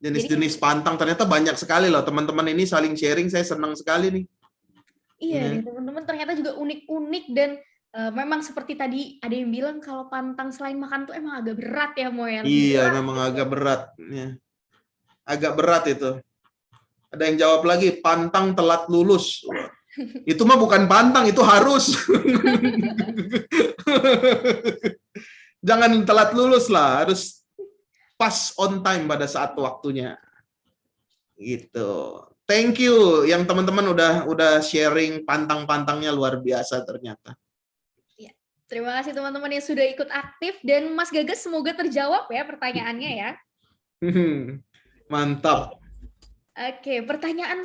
Jenis-jenis pantang ternyata banyak sekali loh. Teman-teman ini saling sharing, saya senang sekali nih. Iya, nih teman-teman ternyata juga unik-unik dan memang seperti tadi ada yang bilang kalau pantang selain makan tuh emang agak berat ya, Mo ya. Iya, Berat memang gitu. agak berat. Ya. Agak berat itu. Ada yang jawab lagi, pantang telat lulus. Itu mah bukan pantang, itu harus. Jangan telat lulus lah, harus pas on time pada saat waktunya. Gitu. Thank you yang teman-teman udah sharing pantang-pantangnya luar biasa ternyata. Ya. Terima kasih teman-teman yang sudah ikut aktif dan Mas Gagas semoga terjawab ya pertanyaannya ya. Mantap. Oke, pertanyaan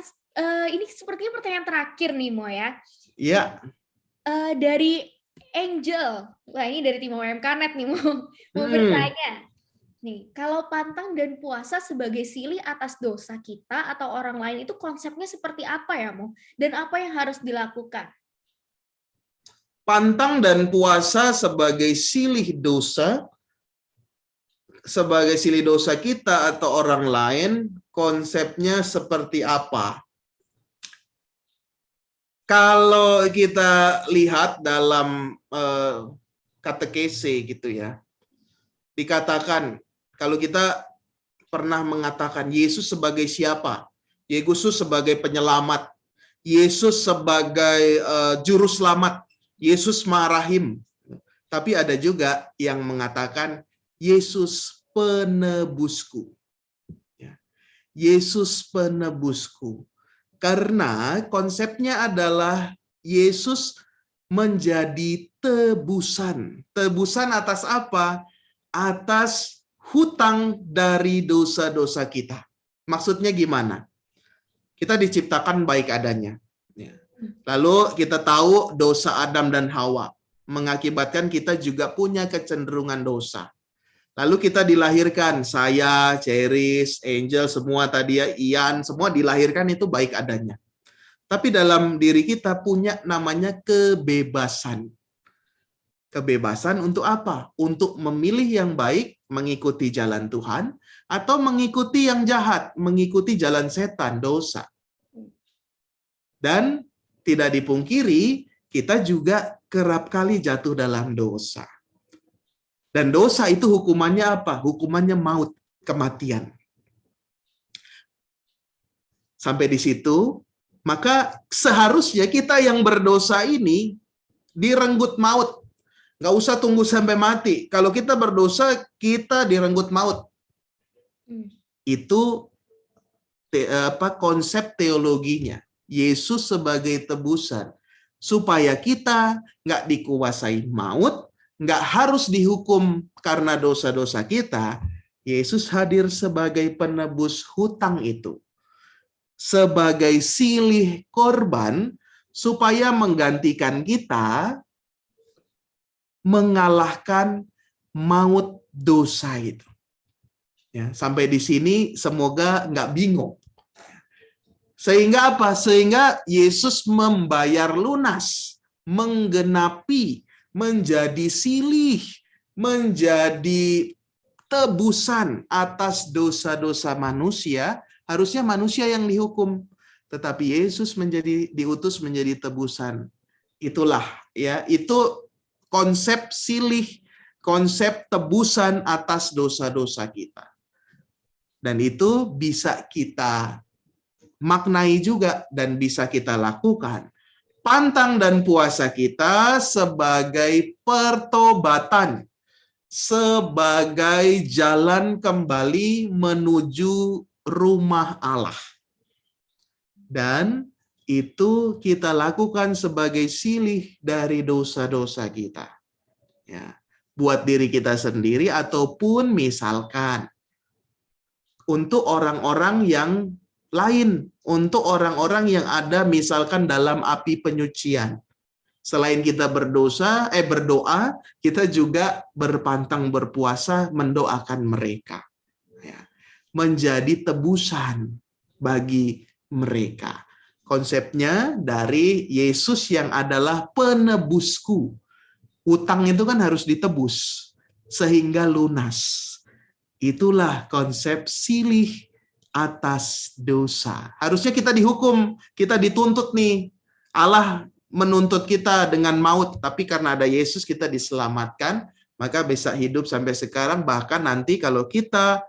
ini sepertinya pertanyaan terakhir nih Mo ya. Iya. Dari Angel. Wah, ini dari tim OMKNet nih mau bertanya. Nih, kalau pantang dan puasa sebagai silih atas dosa kita atau orang lain itu konsepnya seperti apa ya, Mo? Dan apa yang harus dilakukan? Pantang dan puasa sebagai silih dosa kita atau orang lain, konsepnya seperti apa? Kalau kita lihat dalam katekese gitu ya, dikatakan kalau kita pernah mengatakan Yesus sebagai siapa? Yesus sebagai penyelamat, Yesus sebagai juru selamat, Yesus Maha-Rahim. Tapi ada juga yang mengatakan Yesus penebusku. Yesus penebusku. Karena konsepnya adalah Yesus menjadi tebusan. Tebusan atas apa? Atas hutang dari dosa-dosa kita. Maksudnya gimana? Kita diciptakan baik adanya. Lalu kita tahu dosa Adam dan Hawa mengakibatkan kita juga punya kecenderungan dosa. Lalu kita dilahirkan, saya, Ceris, Angel, semua tadi ya, Ian, semua dilahirkan itu baik adanya. Tapi dalam diri kita punya namanya kebebasan. Kebebasan untuk apa? Untuk memilih yang baik, mengikuti jalan Tuhan, atau mengikuti yang jahat, mengikuti jalan setan, dosa. Dan tidak dipungkiri, kita juga kerap kali jatuh dalam dosa. Dan dosa itu hukumannya apa? Hukumannya maut, kematian. Sampai di situ, maka seharusnya kita yang berdosa ini direnggut maut. Nggak usah tunggu sampai mati. Kalau kita berdosa, kita direnggut maut. Itu konsep teologinya. Yesus sebagai tebusan. Supaya kita nggak dikuasai maut, nggak harus dihukum karena dosa-dosa kita. Yesus hadir sebagai penebus hutang itu. Sebagai silih korban, supaya menggantikan kita mengalahkan maut dosa itu. Ya, sampai di sini semoga nggak bingung. Sehingga apa? Sehingga Yesus membayar lunas, menggenapi, menjadi silih, menjadi tebusan atas dosa-dosa manusia. Harusnya manusia yang dihukum, tetapi Yesus diutus menjadi tebusan. Itulah ya, itu konsep silih, konsep tebusan atas dosa-dosa kita. Dan itu bisa kita maknai juga dan bisa kita lakukan. Pantang dan puasa kita sebagai pertobatan, sebagai jalan kembali menuju rumah Allah. Dan itu kita lakukan sebagai silih dari dosa-dosa kita. Ya, buat diri kita sendiri ataupun misalkan untuk orang-orang yang lain, untuk orang-orang yang ada misalkan dalam api penyucian. Selain kita berdoa, kita juga berpantang berpuasa mendoakan mereka. Ya, menjadi tebusan bagi mereka. Konsepnya dari Yesus yang adalah penebusku. Utang itu kan harus ditebus sehingga lunas. Itulah konsep silih atas dosa. Harusnya kita dihukum, kita dituntut nih. Allah menuntut kita dengan maut, tapi karena ada Yesus kita diselamatkan, maka bisa hidup sampai sekarang. Bahkan nanti kalau kita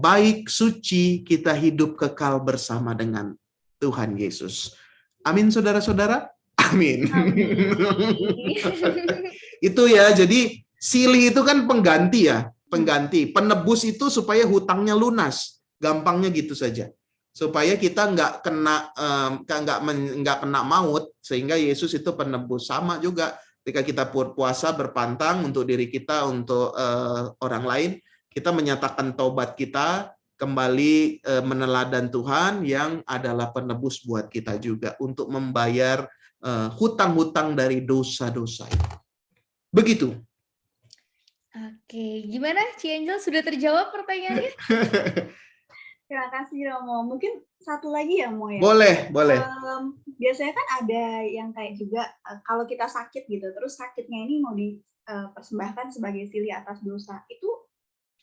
baik, suci, kita hidup kekal bersama dengan Tuhan Yesus. Amin, saudara-saudara. Amin. Itu ya, jadi silih itu kan pengganti ya. Pengganti, penebus itu supaya hutangnya lunas, gampangnya gitu saja, supaya kita nggak kena maut, sehingga Yesus itu penebus. Sama juga ketika kita puasa berpantang untuk diri kita, untuk orang lain, kita menyatakan taubat kita kembali meneladan Tuhan yang adalah penebus buat kita juga untuk membayar hutang-hutang dari dosa-dosa itu. Begitu. Oke, gimana Ci Angel, sudah terjawab pertanyaannya? Terima kasih Romo. Mungkin satu lagi ya Mo ya. Boleh. Biasanya kan ada yang kayak juga kalau kita sakit gitu, terus sakitnya ini mau dipersembahkan sebagai silih atas dosa. Itu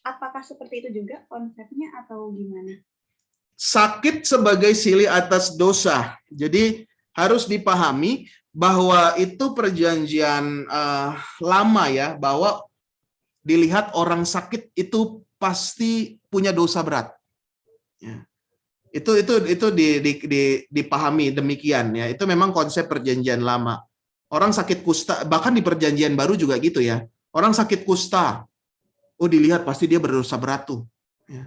apakah seperti itu juga konsepnya atau gimana? Sakit sebagai silih atas dosa. Jadi harus dipahami bahwa itu perjanjian lama ya, bahwa dilihat orang sakit itu pasti punya dosa berat. Ya. Itu dipahami demikian ya. Itu memang konsep perjanjian lama. Orang sakit kusta, bahkan di perjanjian baru juga gitu ya. Orang sakit kusta, oh dilihat pasti dia berdosa berat tuh. Ya.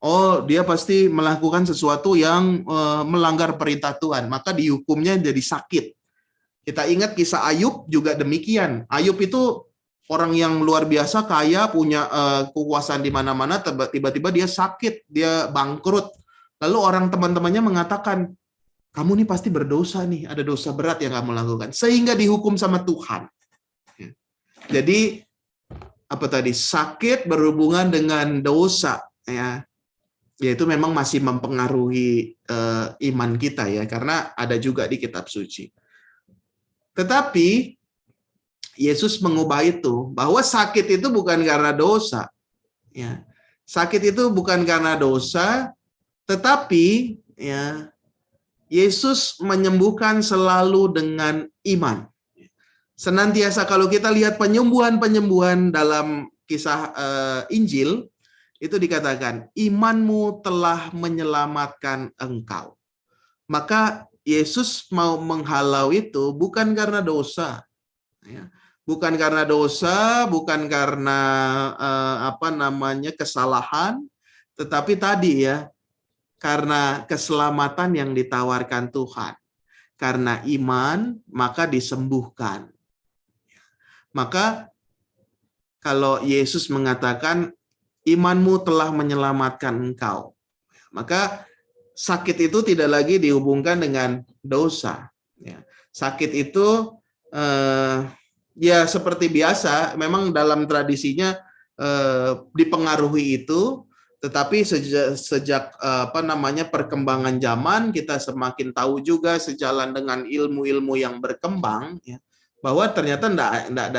Oh dia pasti melakukan sesuatu yang melanggar perintah Tuhan, maka dihukumnya jadi sakit. Kita ingat kisah Ayub juga demikian. Ayub itu orang yang luar biasa, kaya, punya kekuasaan di mana-mana, tiba-tiba dia sakit, dia bangkrut. Lalu orang teman-temannya mengatakan, kamu nih pasti berdosa nih, ada dosa berat yang kamu lakukan. Sehingga dihukum sama Tuhan. Jadi, apa tadi? Sakit berhubungan dengan dosa. Ya itu memang masih mempengaruhi iman kita ya, karena ada juga di kitab suci. Tetapi, Yesus mengubah itu, bahwa sakit itu bukan karena dosa. Ya. Sakit itu bukan karena dosa, tetapi ya Yesus menyembuhkan selalu dengan iman. Senantiasa kalau kita lihat penyembuhan-penyembuhan dalam kisah Injil, itu dikatakan, imanmu telah menyelamatkan engkau. Maka Yesus mau menghalau itu bukan karena dosa. Ya. Bukan karena dosa, bukan karena kesalahan, tetapi tadi ya, karena keselamatan yang ditawarkan Tuhan. Karena iman, maka disembuhkan. Maka kalau Yesus mengatakan, imanmu telah menyelamatkan engkau, maka sakit itu tidak lagi dihubungkan dengan dosa. Sakit itu ya seperti biasa, memang dalam tradisinya dipengaruhi itu, tetapi sejak perkembangan zaman, kita semakin tahu juga sejalan dengan ilmu-ilmu yang berkembang ya, bahwa ternyata enggak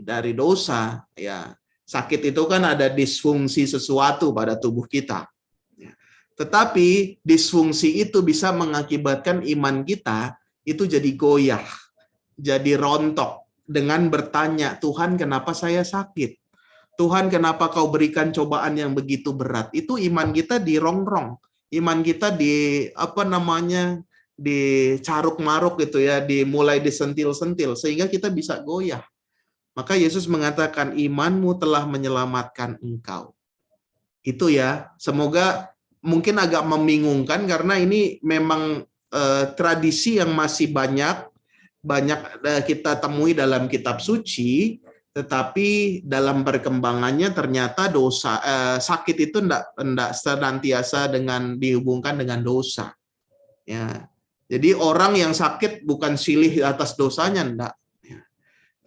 dari dosa ya. Sakit itu kan ada disfungsi sesuatu pada tubuh kita. Ya. Tetapi disfungsi itu bisa mengakibatkan iman kita itu jadi goyah, jadi rontok, dengan bertanya, Tuhan kenapa saya sakit? Tuhan, kenapa kau berikan cobaan yang begitu berat? Itu iman kita dirongrong. Iman kita dicaruk-maruk gitu ya, dimulai disentil-sentil sehingga kita bisa goyah. Maka Yesus mengatakan, imanmu telah menyelamatkan engkau. Itu ya, semoga mungkin agak membingungkan karena ini memang tradisi yang masih banyak kita temui dalam kitab suci, tetapi dalam perkembangannya ternyata sakit itu enggak senantiasa dihubungkan dengan dosa. Ya. Jadi orang yang sakit bukan silih atas dosanya, enggak. Ya.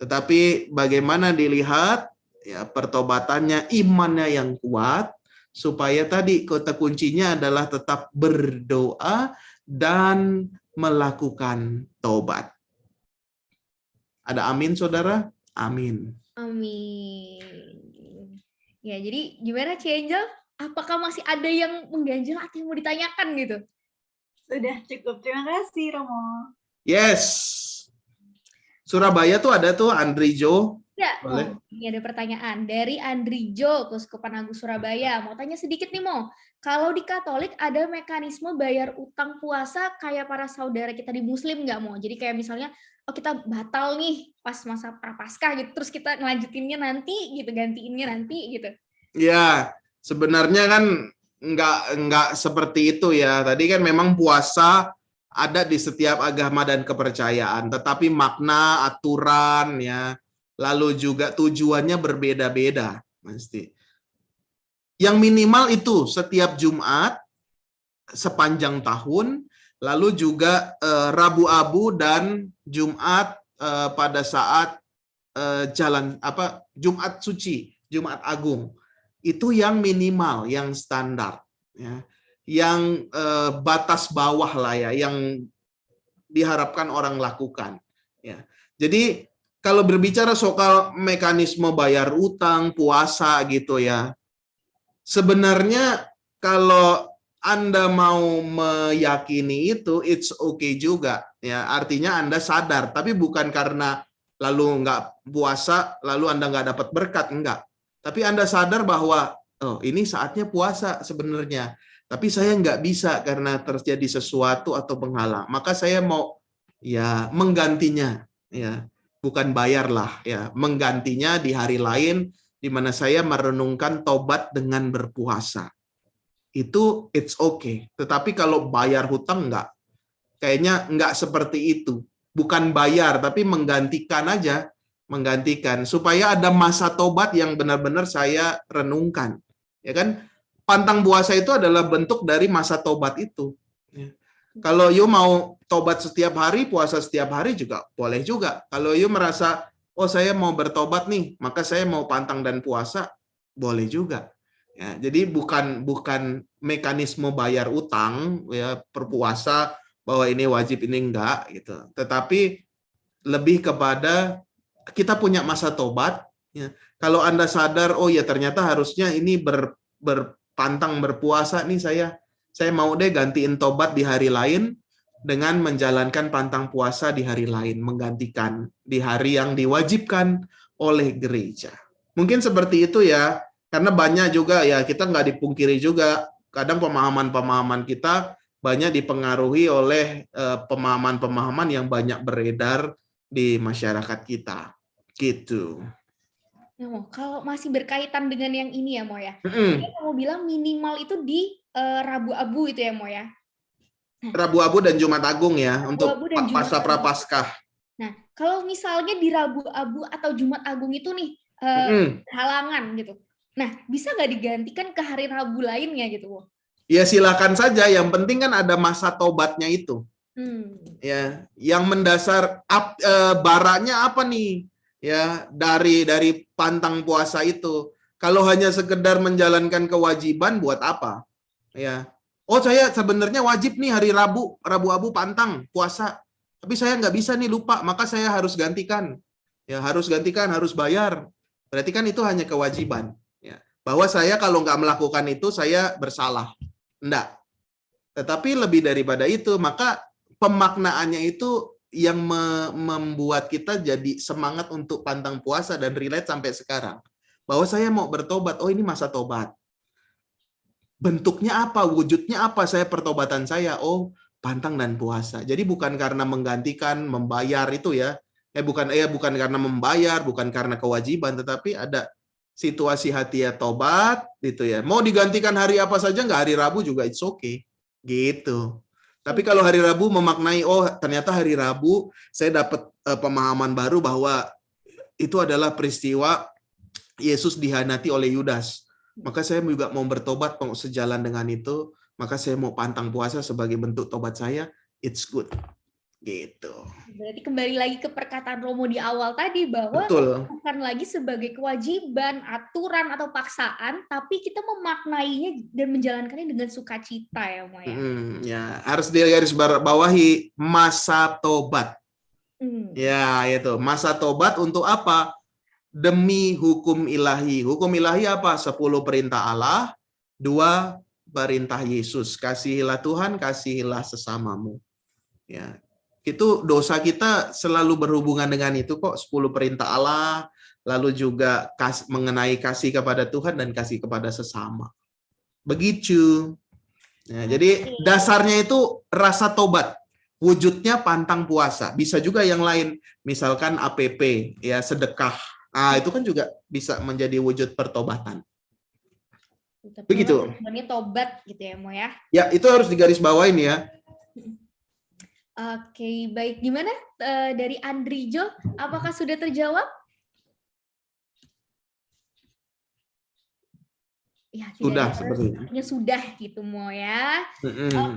Tetapi bagaimana dilihat ya pertobatannya, imannya yang kuat, supaya tadi kata kuncinya adalah tetap berdoa dan melakukan tobat. Ada amin, saudara? Amin. Amin. Ya, jadi gimana, Ci Angel? Apakah masih ada yang mengganjal atau yang mau ditanyakan gitu? Sudah cukup. Terima kasih, Romo. Yes. Surabaya tuh ada tuh Andrijo. Ya, Boleh. Ini ada pertanyaan dari Andrijo, Keuskupan Agung Surabaya. Mau tanya sedikit nih, Mo. Kalau di Katolik ada mekanisme bayar utang puasa kayak para saudara kita di Muslim nggak, Mo? Jadi kayak misalnya, oh kita batal nih pas masa Prapaskah gitu, terus kita ngelanjutinnya nanti gitu, gantiinnya nanti gitu. Ya, sebenarnya kan nggak seperti itu ya. Tadi kan memang puasa ada di setiap agama dan kepercayaan, tetapi makna, aturan ya, lalu juga tujuannya berbeda-beda pasti. Yang minimal itu setiap Jumat sepanjang tahun, lalu juga Rabu Abu dan Jumat pada saat Jumat Suci, Jumat Agung. Itu yang minimal, yang standar ya. Yang batas bawah lah ya, yang diharapkan orang lakukan ya. Jadi kalau berbicara soal mekanisme bayar utang, puasa gitu ya, sebenarnya kalau Anda mau meyakini itu, it's okay juga ya. Artinya Anda sadar, tapi bukan karena lalu nggak puasa, lalu Anda nggak dapat berkat, enggak. Tapi Anda sadar bahwa oh ini saatnya puasa sebenarnya, tapi saya nggak bisa karena terjadi sesuatu atau penghalang. Maka saya mau ya menggantinya, ya bukan bayarlah, ya menggantinya di hari lain di mana saya merenungkan tobat dengan berpuasa. Itu it's okay. Tetapi kalau bayar hutang enggak. Kayaknya enggak seperti itu. Bukan bayar, tapi menggantikan aja. Menggantikan. Supaya ada masa tobat yang benar-benar saya renungkan. Ya kan? Pantang puasa itu adalah bentuk dari masa tobat itu. Ya. Kalau you mau tobat setiap hari, puasa setiap hari juga boleh juga. Kalau you merasa, oh saya mau bertobat nih, maka saya mau pantang dan puasa, boleh juga. Ya, jadi bukan mekanisme bayar utang ya berpuasa bahwa ini wajib ini enggak gitu. Tetapi lebih kepada kita punya masa tobat ya. Kalau Anda sadar oh ya ternyata harusnya ini berpantang berpuasa nih saya mau deh gantiin tobat di hari lain dengan menjalankan pantang puasa di hari lain, menggantikan di hari yang diwajibkan oleh gereja. Mungkin seperti itu ya. Karena banyak juga ya kita nggak dipungkiri juga kadang pemahaman-pemahaman kita banyak dipengaruhi oleh pemahaman-pemahaman yang banyak beredar di masyarakat kita gitu. Ya, Mo, kalau masih berkaitan dengan yang ini ya, Mo ya. Saya mau bilang minimal itu di Rabu Abu itu ya, Mo ya. Rabu Abu dan Jumat Agung ya untuk masa Prapaskah. Nah, kalau misalnya di Rabu Abu atau Jumat Agung itu nih halangan gitu. Nah, bisa nggak digantikan ke hari Rabu lainnya gitu? Ya silakan saja. Yang penting kan ada masa tobatnya itu. Ya, yang mendasar baranya apa nih? Ya dari pantang puasa itu. Kalau hanya sekedar menjalankan kewajiban buat apa? Ya, oh saya sebenarnya wajib nih hari Rabu Abu pantang puasa. Tapi saya nggak bisa nih lupa, maka saya harus gantikan. Ya harus gantikan, harus bayar. Berarti kan itu hanya kewajiban. Bahwa saya kalau nggak melakukan itu saya bersalah. Enggak. Tetapi lebih daripada itu, maka pemaknaannya itu yang membuat kita jadi semangat untuk pantang puasa dan relate sampai sekarang. bahwa saya mau bertobat. Oh, ini masa tobat. Bentuknya apa? Wujudnya apa saya pertobatan saya? Oh, pantang dan puasa. Jadi bukan karena menggantikan, membayar itu ya. Bukan karena membayar, bukan karena kewajiban, tetapi ada situasi hati ya tobat gitu ya. Mau digantikan hari apa saja, nggak hari Rabu juga it's okay. Gitu. Tapi kalau hari Rabu memaknai, oh ternyata hari Rabu saya dapat pemahaman baru bahwa itu adalah peristiwa Yesus dihianati oleh Yudas. Maka saya juga mau bertobat sejalan dengan itu. Maka saya mau pantang puasa sebagai bentuk tobat saya. It's good. Gitu. Berarti kembali lagi ke perkataan Romo di awal tadi bahwa Betul. bukan lagi sebagai kewajiban, aturan atau paksaan, tapi kita memaknainya dan menjalankannya dengan sukacita ya, Mo ya. Ya, harus digarisbawahi masa tobat. Ya, itu masa tobat untuk apa? Demi hukum ilahi. Hukum ilahi apa? 10 perintah Allah, 2 perintah Yesus. Kasihilah Tuhan, kasihilah sesamamu. Ya. Itu dosa kita selalu berhubungan dengan itu kok, 10 perintah Allah, lalu juga mengenai kasih kepada Tuhan dan kasih kepada sesama. Begitu. Ya, jadi dasarnya itu rasa tobat. Wujudnya pantang puasa. Bisa juga yang lain, misalkan APP, ya sedekah. Itu kan juga bisa menjadi wujud pertobatan. Begitu. Ini tobat gitu ya, Mo ya. Ya, itu harus digarisbawain ya. Oke, baik. Gimana dari Andrijo? Apakah sudah terjawab? Ya, sudah sepertinya. Sudah gitu, Mo ya.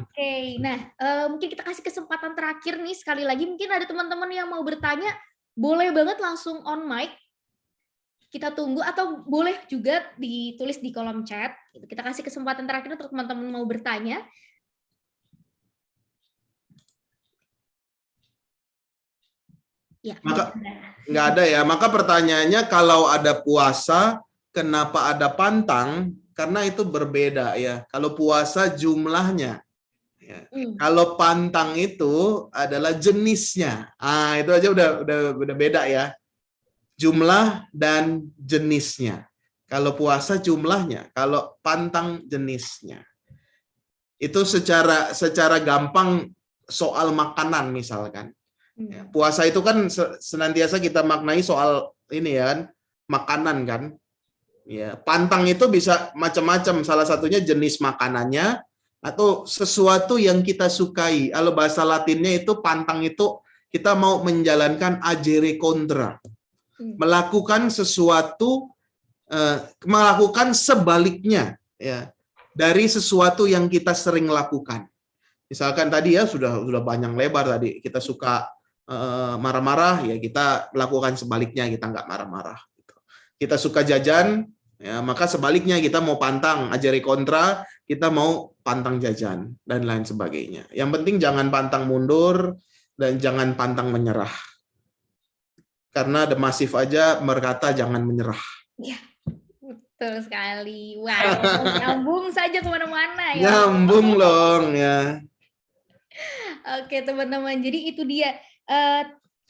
Oke, nah mungkin kita kasih kesempatan terakhir nih sekali lagi. Mungkin ada teman-teman yang mau bertanya, boleh banget langsung on mic. Kita tunggu atau boleh juga ditulis di kolom chat. Kita kasih kesempatan terakhir untuk teman-teman mau bertanya. Ya, maka nggak ada ya. Maka pertanyaannya kalau ada puasa, kenapa ada pantang? Karena itu berbeda ya. Kalau puasa jumlahnya, ya. Kalau pantang itu adalah jenisnya. Itu aja udah beda ya. Jumlah dan jenisnya. Kalau puasa jumlahnya, kalau pantang jenisnya. Itu secara gampang soal makanan misalkan. Ya, puasa itu kan senantiasa kita maknai soal ini ya kan, makanan kan. Ya, pantang itu bisa macam-macam. Salah satunya jenis makanannya atau sesuatu yang kita sukai. Kalau bahasa Latinnya itu pantang itu kita mau menjalankan agere contra. Melakukan sesuatu, melakukan sebaliknya ya dari sesuatu yang kita sering lakukan. Misalkan tadi ya sudah panjang lebar tadi kita suka marah-marah ya kita lakukan sebaliknya, kita nggak marah-marah. Kita suka jajan ya maka sebaliknya kita mau pantang agere kontra, kita mau pantang jajan dan lain sebagainya. Yang penting jangan pantang mundur dan jangan pantang menyerah. Karena The Massive aja berkata jangan menyerah. Ya, betul sekali. Wah, nyambung saja kemana-mana ya. Nyambung dong ya. Oke teman-teman, jadi itu dia.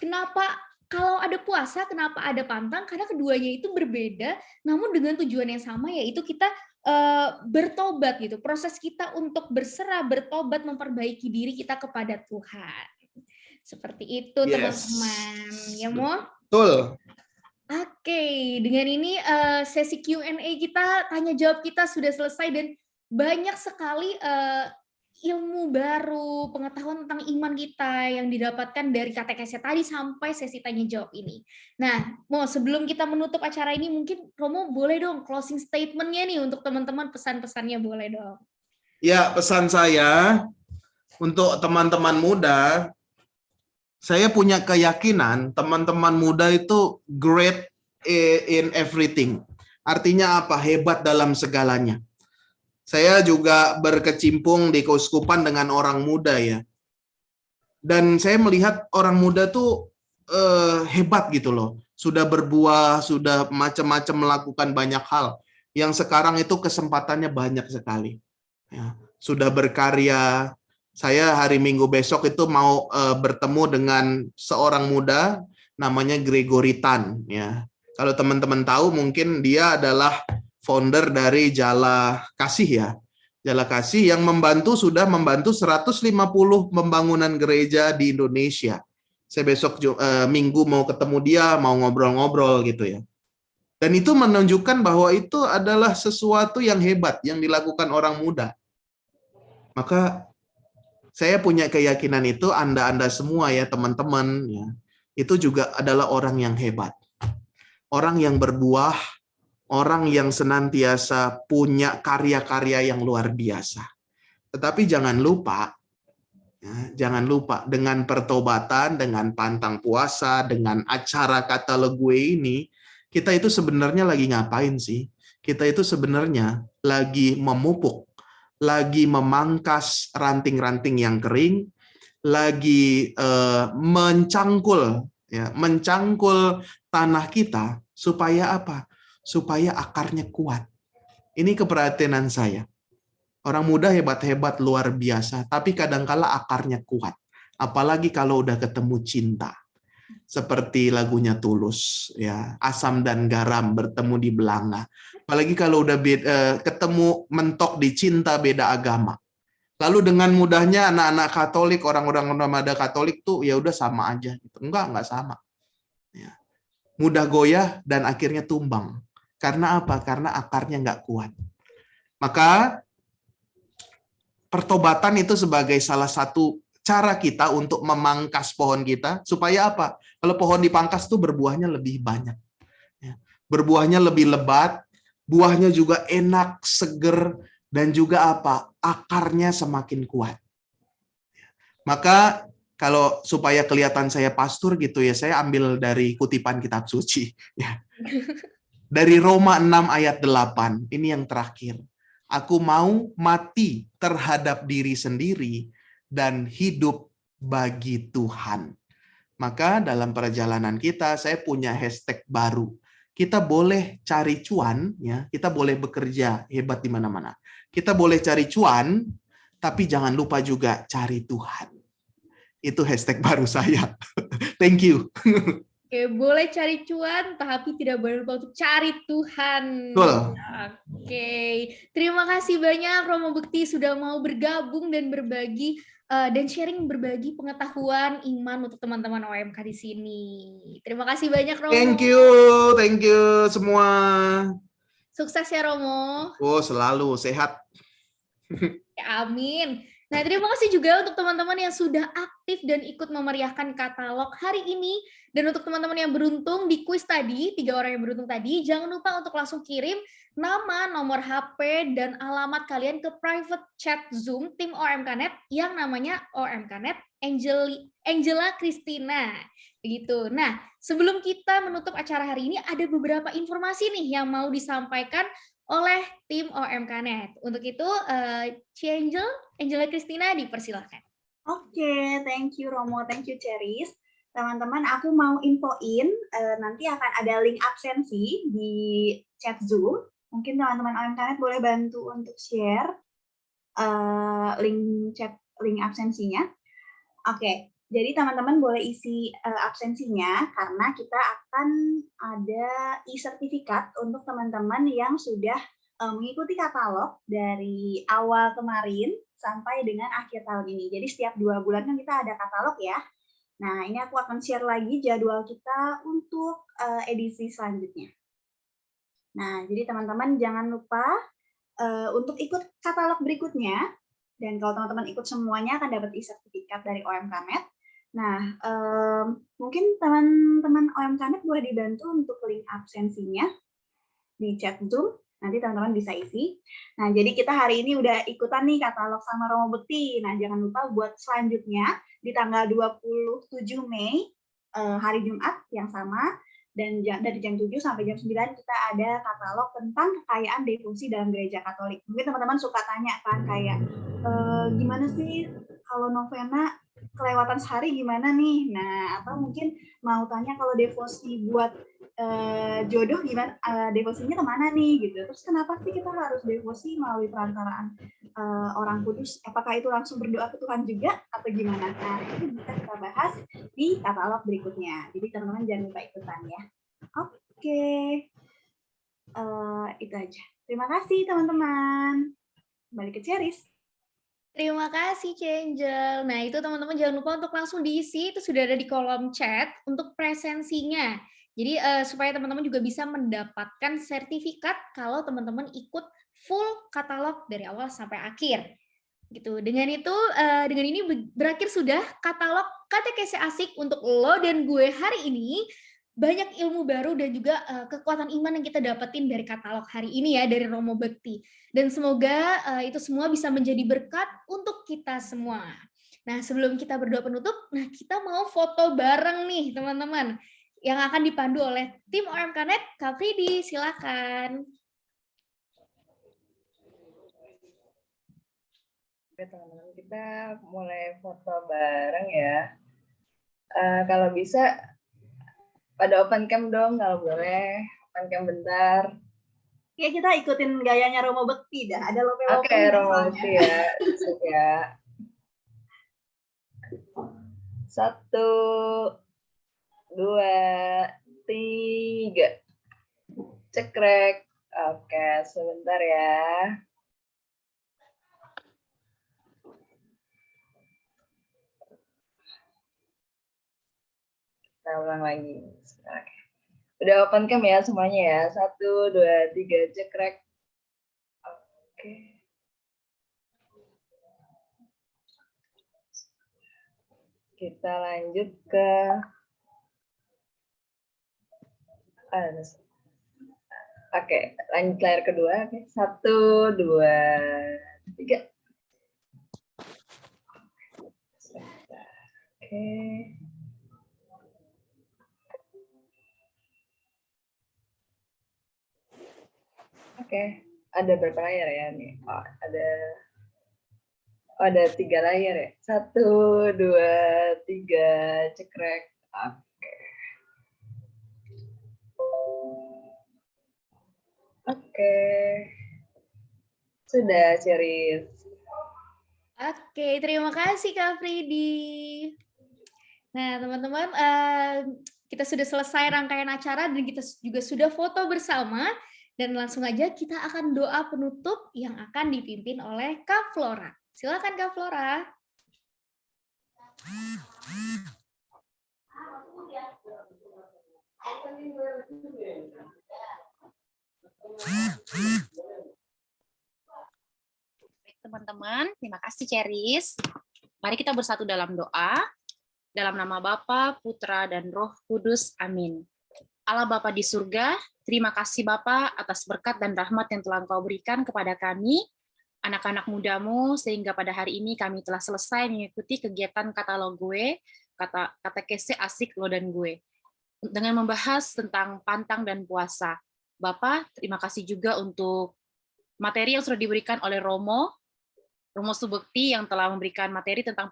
Kenapa kalau ada puasa, kenapa ada pantang? Karena keduanya itu berbeda, namun dengan tujuan yang sama, yaitu kita bertobat gitu. Proses kita untuk berserah, bertobat, memperbaiki diri kita kepada Tuhan. Seperti itu teman-teman. Ya Mo? Betul. Oke, dengan ini sesi Q&A kita, tanya jawab kita sudah selesai dan banyak sekali ilmu baru, pengetahuan tentang iman kita yang didapatkan dari katekese tadi sampai sesi tanya jawab ini. Nah, Mo, sebelum kita menutup acara ini, mungkin Romo boleh dong closing statement-nya nih untuk teman-teman, pesan-pesannya boleh dong. Ya, pesan saya untuk teman-teman muda, saya punya keyakinan teman-teman muda itu great in everything. Artinya apa? Hebat dalam segalanya. Saya juga berkecimpung di keuskupan dengan orang muda ya. Dan saya melihat orang muda tuh hebat gitu loh. Sudah berbuah, sudah macam-macam melakukan banyak hal. Yang sekarang itu kesempatannya banyak sekali. Ya, sudah berkarya. Saya hari Minggu besok itu mau bertemu dengan seorang muda namanya Gregory Tan ya. Kalau teman-teman tahu, mungkin dia adalah founder dari Jala Kasih ya. Jala Kasih yang sudah membantu 150 pembangunan gereja di Indonesia. Saya besok Minggu mau ketemu dia, mau ngobrol-ngobrol gitu ya. Dan itu menunjukkan bahwa itu adalah sesuatu yang hebat yang dilakukan orang muda. Maka saya punya keyakinan itu, Anda semua ya teman-teman, ya, itu juga adalah orang yang hebat. Orang yang berbuah, orang yang senantiasa punya karya-karya yang luar biasa. Tetapi jangan lupa dengan pertobatan, dengan pantang puasa, dengan acara katalog gue ini, kita itu sebenarnya lagi ngapain sih? Kita itu sebenarnya lagi memupuk, lagi memangkas ranting-ranting yang kering, lagi mencangkul tanah kita supaya apa? Supaya akarnya kuat. Ini keperhatianan saya. Orang muda hebat-hebat luar biasa, tapi kadangkala akarnya kuat. Apalagi kalau udah ketemu cinta. Seperti lagunya Tulus, ya, asam dan garam bertemu di belanga. Apalagi kalau udah ketemu mentok di cinta beda agama. Lalu dengan mudahnya anak-anak Katolik, orang-orang remaja Katolik tuh ya udah sama aja. Enggak sama. Ya. Mudah goyah dan akhirnya tumbang. Karena apa? Karena akarnya nggak kuat. Maka pertobatan itu sebagai salah satu cara kita untuk memangkas pohon kita, supaya apa? Kalau pohon dipangkas tuh berbuahnya lebih banyak. Berbuahnya lebih lebat, buahnya juga enak, seger, dan juga apa? Akarnya semakin kuat. Maka kalau supaya kelihatan saya pastor gitu ya, saya ambil dari kutipan kitab suci. Ya. Dari Roma 6 ayat 8, ini yang terakhir. Aku mau mati terhadap diri sendiri dan hidup bagi Tuhan. Maka dalam perjalanan kita, saya punya hashtag baru. Kita boleh cari cuan, ya. Kita boleh bekerja hebat di mana-mana. Kita boleh cari cuan, tapi jangan lupa juga cari Tuhan. Itu hashtag baru saya. Thank you. Oke, boleh cari cuan, tapi tidak boleh lupa untuk cari Tuhan. Betul. Oke, terima kasih banyak Romo Bekti sudah mau bergabung dan berbagi dan sharing berbagi pengetahuan iman untuk teman-teman OMK di sini. Terima kasih banyak Romo. Thank you semua. Sukses ya Romo. Oh, selalu sehat. Ya, amin. Nah, terima kasih juga untuk teman-teman yang sudah aktif dan ikut memeriahkan katalog hari ini. Dan untuk teman-teman yang beruntung di kuis tadi, 3 orang yang beruntung tadi, jangan lupa untuk langsung kirim nama, nomor HP, dan alamat kalian ke private chat Zoom tim OMKNet yang namanya OMKNet Angela Christina. Begitu. Nah, sebelum kita menutup acara hari ini, ada beberapa informasi nih yang mau disampaikan oleh tim OMKNet. Untuk itu, Angela Christina dipersilakan. Oke, thank you Romo, thank you Ceris. Teman-teman, aku mau infoin, nanti akan ada link absensi di chat Zoom. Mungkin teman-teman OMKNet boleh bantu untuk share link absensinya. Oke, jadi teman-teman boleh isi absensinya karena kita akan ada e-sertifikat untuk teman-teman yang sudah mengikuti katalog dari awal kemarin sampai dengan akhir tahun ini. Jadi setiap 2 bulan kan kita ada katalog ya. Nah, ini aku akan share lagi jadwal kita untuk edisi selanjutnya. Nah, jadi teman-teman jangan lupa untuk ikut katalog berikutnya. Dan kalau teman-teman ikut semuanya akan dapat e-sertifikat dari OMKNet. Nah, mungkin teman-teman OMKNet boleh dibantu untuk link absensinya di chat Zoom. Nanti teman-teman bisa isi. Nah, jadi kita hari ini udah ikutan nih katalog sama Romo Bekti. Nah, jangan lupa buat selanjutnya di tanggal 27 Mei, hari Jumat yang sama, dan dari jam 7 sampai jam 9 kita ada katalog tentang kekayaan devosi dalam gereja Katolik. Mungkin teman-teman suka tanya kan kayak, gimana sih kalau novena kelewatan sehari gimana nih? Nah, atau mungkin mau tanya kalau devosi buat jodoh gimana, devosinya kemana nih gitu. Terus kenapa sih kita harus devosi melalui perantaraan orang kudus? Apakah itu langsung berdoa ke Tuhan juga atau gimana? Nah, itu bisa kita bahas di katalog berikutnya. Jadi teman-teman jangan lupa ikutan ya. Oke. Oke, itu aja. Terima kasih teman-teman. Balik ke Ceris. Terima kasih, Angel. Nah, itu teman-teman jangan lupa untuk langsung diisi, itu sudah ada di kolom chat untuk presensinya. Jadi supaya teman-teman juga bisa mendapatkan sertifikat kalau teman-teman ikut full katalog dari awal sampai akhir. Gitu. Dengan itu, dengan ini berakhir sudah katalog KTKC Asik untuk lo dan gue hari ini. Banyak ilmu baru dan juga kekuatan iman yang kita dapetin dari katalog hari ini ya, dari Romo Bekti. Dan semoga itu semua bisa menjadi berkat untuk kita semua. Nah, sebelum kita berdoa penutup, nah kita mau foto bareng nih teman-teman, yang akan dipandu oleh tim OMKNet. Kak Fridi, silakan. Oke teman-teman, kita mulai foto bareng ya. Kalau bisa pada open cam dong, kalau boleh open cam bentar. Ya, kita ikutin gayanya Romo Bekti dah. Ada lope-lope. Oke, Romo Bekti ya. Masuk ya. 1, 2, 3. Cekrek. Oke, sebentar ya. Kita ulang lagi. Oke. Udah open cam ya semuanya ya. 1, 2, 3, cekrek. Oke. Kita lanjut ke lanjut layar kedua. Oke. 1, 2, 3. Oke. Oke, ada berapa layar ya nih? Oh, ada 3 layar ya. 1, 2, 3, cekrek. Oke. Oke. Sudah, Ceris. Oke, terima kasih Kak Fridi. Nah, teman-teman, kita sudah selesai rangkaian acara dan kita juga sudah foto bersama. Dan langsung aja kita akan doa penutup yang akan dipimpin oleh Kak Flora. Silakan Kak Flora. Teman-teman, terima kasih Ceris. Mari kita bersatu dalam doa. Dalam nama Bapa, Putra, dan Roh Kudus. Amin. Allah Bapa di surga, terima kasih Bapa atas berkat dan rahmat yang telah Engkau berikan kepada kami, anak-anak mudamu, sehingga pada hari ini kami telah selesai mengikuti kegiatan katalog gue, KTKC Asik Lo dan Gue, dengan membahas tentang pantang dan puasa. Bapa, terima kasih juga untuk materi yang sudah diberikan oleh Romo Subekti yang telah memberikan materi tentang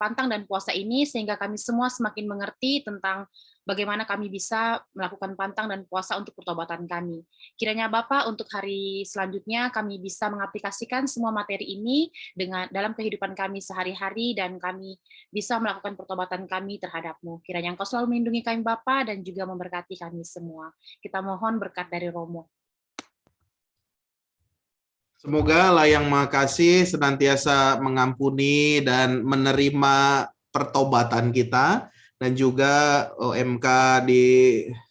pantang dan puasa ini, sehingga kami semua semakin mengerti tentang bagaimana kami bisa melakukan pantang dan puasa untuk pertobatan kami. Kiranya Bapak untuk hari selanjutnya kami bisa mengaplikasikan semua materi ini dalam kehidupan kami sehari-hari dan kami bisa melakukan pertobatan kami terhadap-Mu. Kiranya Engkau selalu melindungi kami Bapak dan juga memberkati kami semua. Kita mohon berkat dari Romo. Semoga Allah yang Maha Kasih senantiasa mengampuni dan menerima pertobatan kita, dan juga OMK di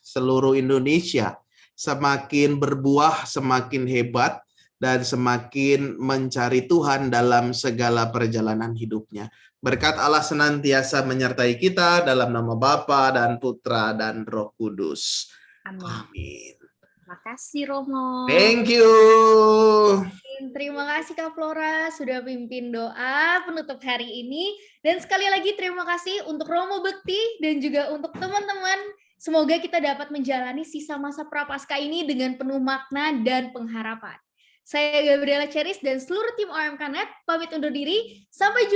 seluruh Indonesia semakin berbuah, semakin hebat, dan semakin mencari Tuhan dalam segala perjalanan hidupnya. Berkat Allah senantiasa menyertai kita dalam nama Bapa dan Putra dan Roh Kudus. Amin. Terima kasih Romo. Thank you. Terima kasih Kak Flora sudah pimpin doa penutup hari ini. Dan sekali lagi terima kasih untuk Romo Bekti dan juga untuk teman-teman. Semoga kita dapat menjalani sisa masa Prapaskah ini dengan penuh makna dan pengharapan. Saya Gabriela Ceris dan seluruh tim OMKNet pamit undur diri. Sampai jumpa.